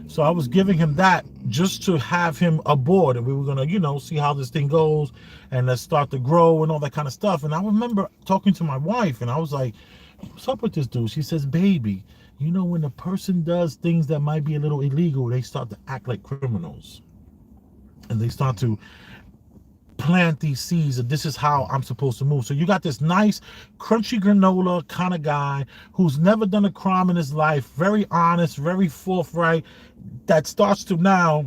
So I was giving him that just to have him aboard, and we were gonna, you know, see how this thing goes, and let's start to grow and all that kind of stuff. And I remember talking to my wife, and I was like, "What's up with this dude?" She says, "Baby, you know, when a person does things that might be a little illegal, they start to act like criminals, and they start to plant these seeds of this is how I'm supposed to move." So you got this nice crunchy granola kind of guy who's never done a crime in his life, very honest, very forthright, that starts to now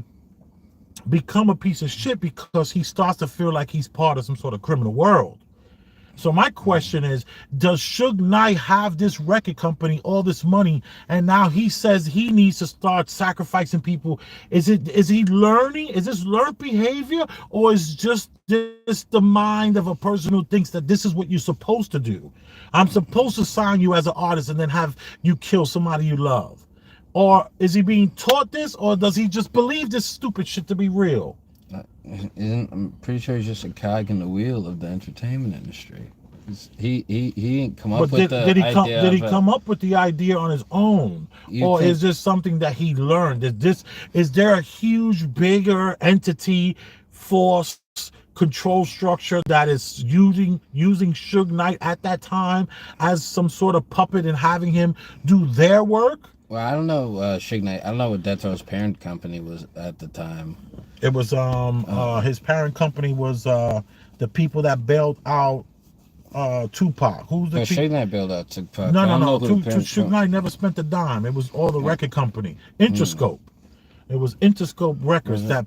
become a piece of shit because he starts to feel like he's part of some sort of criminal world. So my question is, does Suge Knight have this record company, all this money, and now he says he needs to start sacrificing people? Is he learning? Is this learned behavior, or is just this the mind of a person who thinks that this is what you're supposed to do? I'm supposed to sign you as an artist and then have you kill somebody you love. Or is he being taught this, or does he just believe this stupid shit to be real? I'm pretty sure he's just a cog in the wheel of the entertainment industry. He ain't come up with the idea. Did he come up with the idea on his own, or is this something that he learned? Is there a huge, bigger entity, force, control structure that is using Suge Knight at that time as some sort of puppet and having him do their work? Well, I don't know, Suge Knight. I don't know what Death Row's parent company was at the time. It was his parent company was the people that bailed out Tupac. Who's the Suge Knight bailed out Tupac. No. Suge Knight never spent a dime. It was all the record company. Interscope. It was Interscope Records that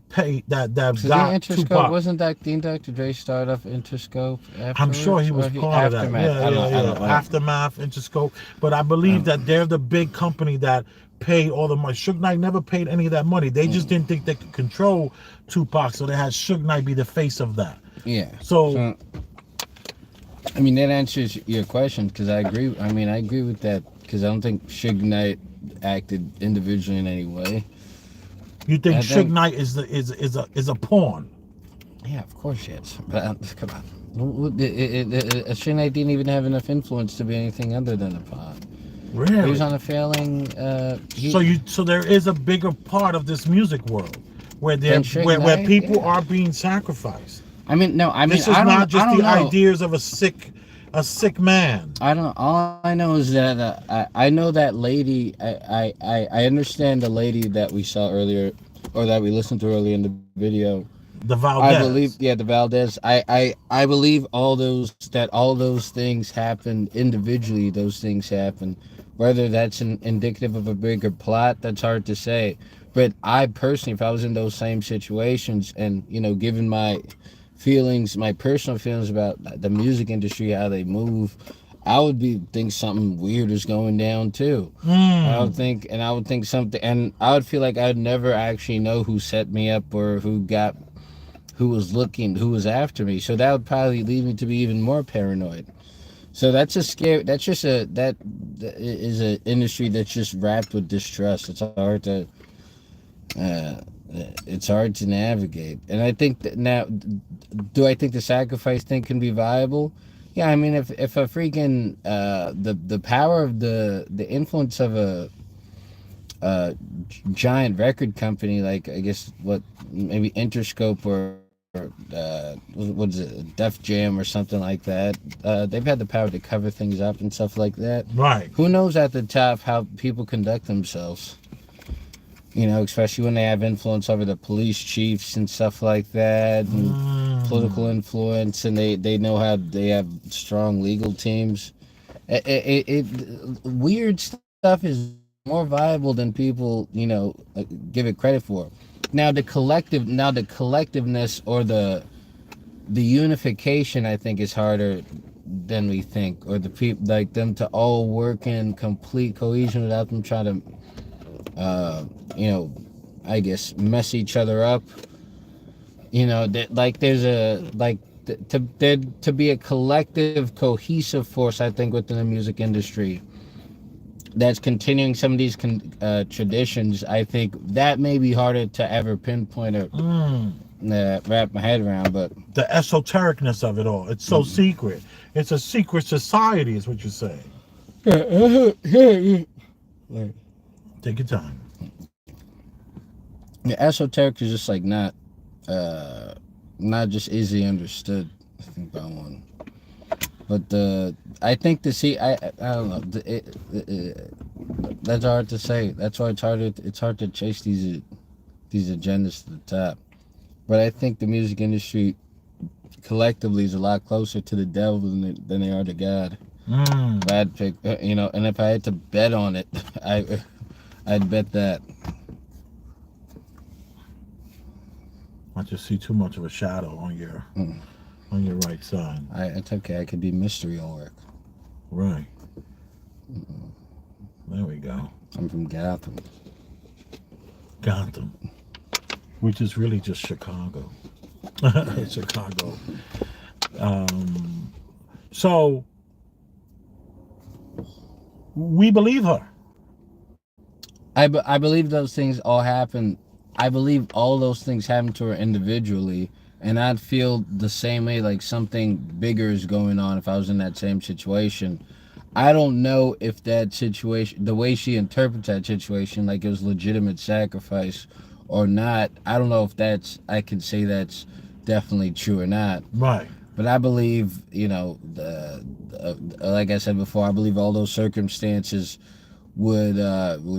got Tupac. Wasn't that Dr. Dre started off Interscope? I'm sure he was part of that. Yeah. Aftermath, Interscope. But I believe that they're the big company that paid all the money. Suge Knight never paid any of that money. They just didn't think they could control Tupac, so they had Suge Knight be the face of that. Yeah. So I mean, that answers your question, because I agree. I mean, I agree with that, because I don't think Suge Knight acted individually in any way. you think Suge Knight is a pawn? Yeah, of course, yes. But come on, Suge Knight didn't even have enough influence to be anything other than a pawn. Really? He was on a failing. So there is a bigger part of this music world where where people are being sacrificed. I mean, no. I mean, this is not just the ideas of a sick man. I don't. All I know is that I know that lady. I understand the lady that we saw earlier, or that we listened to earlier in the video. The Valdez. I believe, yeah, the Valdez. I believe all those things happened individually. Those things happened. Whether that's indicative of a bigger plot, that's hard to say. But I personally, if I was in those same situations, and given my feelings, my personal feelings about the music industry, how they move, I would think something weird is going down too. I would think something, and I would feel like I'd never actually know who set me up or who was after me. So that would probably lead me to be even more paranoid. So that is an industry that's just wrapped with distrust. It's hard to navigate. And I think that now, do I think the sacrifice thing can be viable? Yeah, I mean, if a freaking the power of the influence of a giant record company, like, I guess maybe Interscope or what is it, Def Jam or something like that, they've had the power to cover things up and stuff like that. Right. Who knows at the top how people conduct themselves? Especially when they have influence over the police chiefs and stuff like that, and political influence, and they know how they have strong legal teams. Weird stuff is more viable than people give it credit for. Now the collectiveness or the unification, I think, is harder than we think, or the people, like, them to all work in complete cohesion without them trying to I guess mess each other up. There's to be a collective, cohesive force, I think, within the music industry that's continuing some of these traditions. I think that may be harder to ever pinpoint or wrap my head around. But the esotericness of it all, it's so secret. It's a secret society, is what you're saying. Take your time. The esoteric is just like not just easily understood, I think, by one. But I think I don't know. That's hard to say. That's why it's hard to chase these agendas to the top. But I think the music industry collectively is a lot closer to the devil than they are to God. If I had to pick, and if I had to bet on it, I'd bet that. I just see too much of a shadow on your right side. It's okay. I could be mystery all work. Right. There we go. I'm from Gotham. Gotham, which is really just Chicago. Chicago. So we believe her. I believe those things all happen. I believe all those things happen to her individually, and I'd feel the same way, like something bigger is going on if I was in that same situation. I don't know if that situation, the way she interprets that situation, like it was legitimate sacrifice or not, I don't know if I can say that's definitely true or not. Right. But I believe, like I said before, I believe all those circumstances would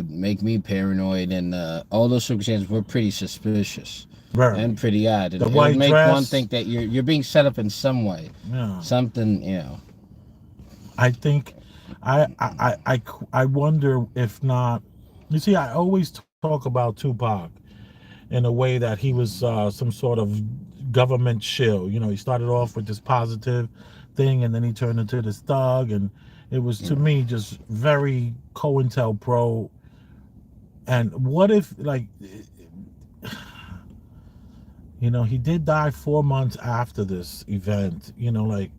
make me paranoid, and all those circumstances were pretty suspicious. Right. And pretty odd. The it white would make dress. one think that you're being set up in some way. Yeah. Something, I think, I wonder if not. You see, I always talk about Tupac in a way that he was some sort of government shill. He started off with this positive thing, and then he turned into this thug, and it was, to me, just very COINTELPRO And what if, like, he did die 4 months after this event. Like,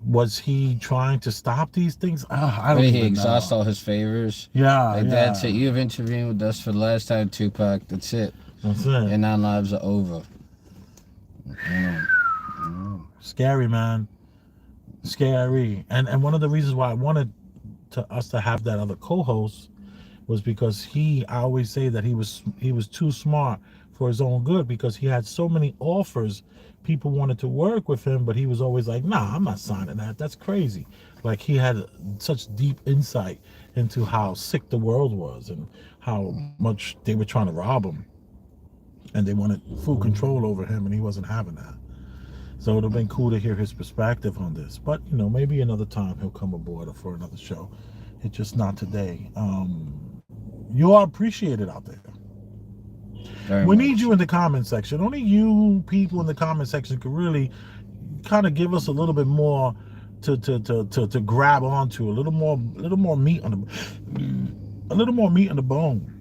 was he trying to stop these things? I don't Maybe he even exhausted know. all his favors. Yeah, Like, that's it. You've intervened with us for the last time, Tupac. That's it. That's it. And our lives are over. Scary, man. Scary. And one of the reasons why I wanted us to have that other co-host was because I always say that he was too smart for his own good, because he had so many offers. People wanted to work with him, but he was always like, nah, I'm not signing that. That's crazy. Like, he had such deep insight into how sick the world was and how much they were trying to rob him. And they wanted full control over him, and he wasn't having that. So it would have been cool to hear his perspective on this. But, maybe another time he'll come aboard for another show. It's just not today. You are appreciated out there. We need you in the comment section. Only you people in the comment section can really kind of give us a little bit more to grab onto, a little more meat on the bone.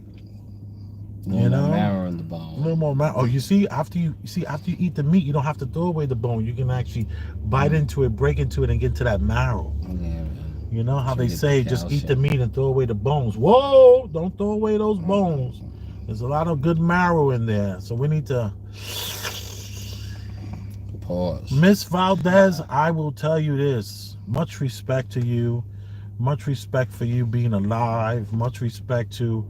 More marrow in the bone. A little more marrow. Oh, you see, after you eat the meat, you don't have to throw away the bone. You can actually bite into it, break into it, and get to that marrow. Yeah, man. You know how they say, just eat the meat and throw away the bones. Whoa! Don't throw away those bones. There's a lot of good marrow in there, so we need to pause. Miss Valdez, I will tell you this. Much respect to you. Much respect for you being alive. Much respect to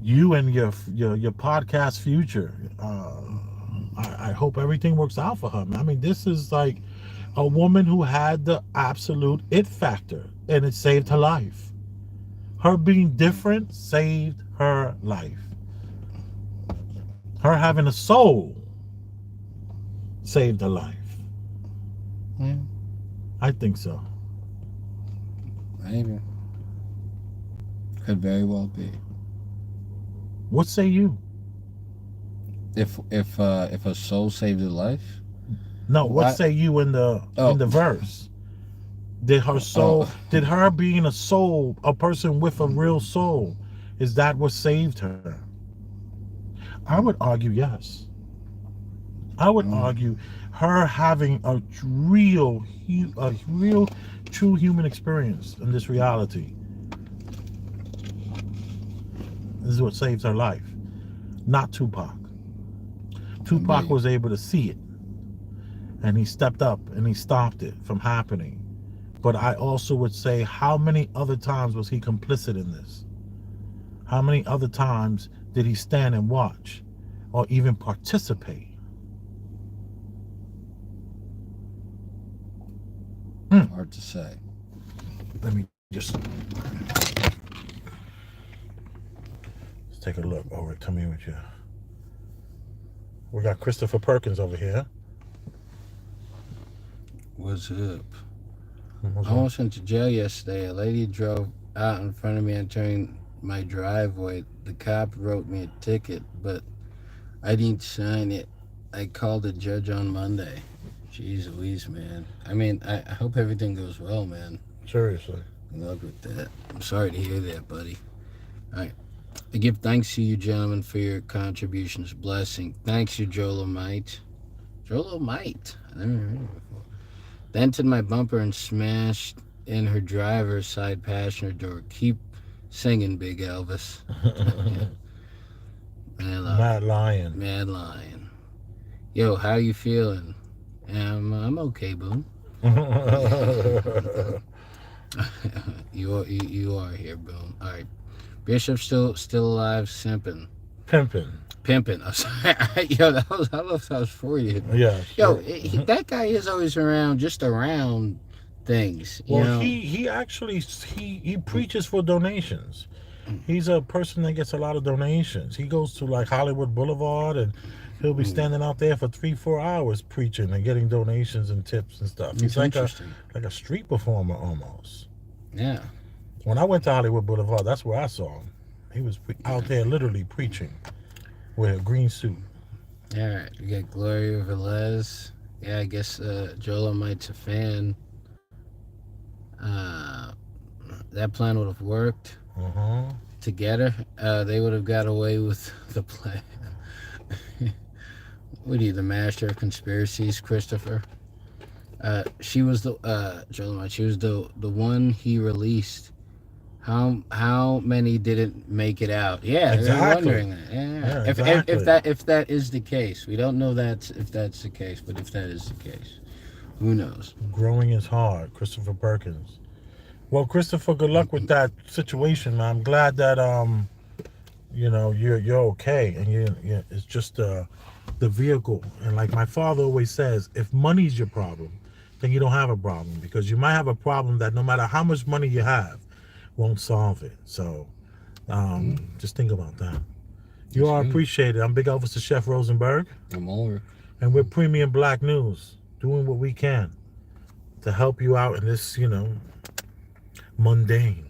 you and your podcast future. I hope everything works out for her. I mean, this is like a woman who had the absolute it factor, and it saved her life. Her being different saved her life. Her having a soul saved her life. Yeah. I think so. Maybe. Could very well be. What say you? If a soul saved her life? No, what say you in the verse? Did her soul, did her being a soul, a person with a real soul, is that what saved her? I would argue yes. I would argue her having a real, true human experience in this reality is what saves her life, not Tupac. Tupac was able to see it, and he stepped up and he stopped it from happening. But I also would say, how many other times was he complicit in this? How many other times did he stand and watch or even participate? Hard to say. Let me just let's take a look over to me with you. We got Christopher Perkins over here. What's up? I almost went to jail yesterday. A lady drove out in front of me entering my driveway. The cop wrote me a ticket, but I didn't sign it. I called the judge on Monday. Jeez Louise, man. I mean, I hope everything goes well, man. Seriously. Good luck with that. I'm sorry to hear that, buddy. All right. I give thanks to you, gentlemen, for your contributions. Blessing. Thanks, you, Jolomite. Jolomite. I never heard it before. Dented my bumper and smashed in her driver's side passenger door. Keep singing, Big Elvis. Mad Lion. Mad Lion. Yo, how you feeling? I'm okay, boom. You are here, boom. All right. Bishop still alive, simping. Pimping. I'm sorry. Yo, I love that was for you. Yeah. Yo, that guy is always around things. You know? He actually preaches for donations. He's a person that gets a lot of donations. He goes to like Hollywood Boulevard, and he'll be standing out there for 3-4 hours preaching and getting donations and tips and stuff. He's like a street performer almost. Yeah. When I went to Hollywood Boulevard, that's where I saw him. He was out there literally preaching with a green suit. All right. We got Gloria Velez. Yeah, I guess Jolomite's a fan. That plan would have worked. together, they would have got away with the play. What are you, the master of conspiracies, Christopher? She was the Jolene, she was the one he released. How many didn't make it out? Yeah, Exactly. they're wondering that. Yeah. Exactly. If that is the case, we don't know if that's the case, but if that is the case, who knows? Growing is hard, Christopher Perkins. Well, Christopher, good luck with that situation, man. I'm glad that you're okay, and you it's just the vehicle. And like my father always says, if money's your problem, then you don't have a problem, because you might have a problem that no matter how much money you have, won't solve it. So just think about that. You are appreciated. I'm Big Officer Chef Rosenberg. I'm over. And we're Premium Black News, doing what we can to help you out in this, mundane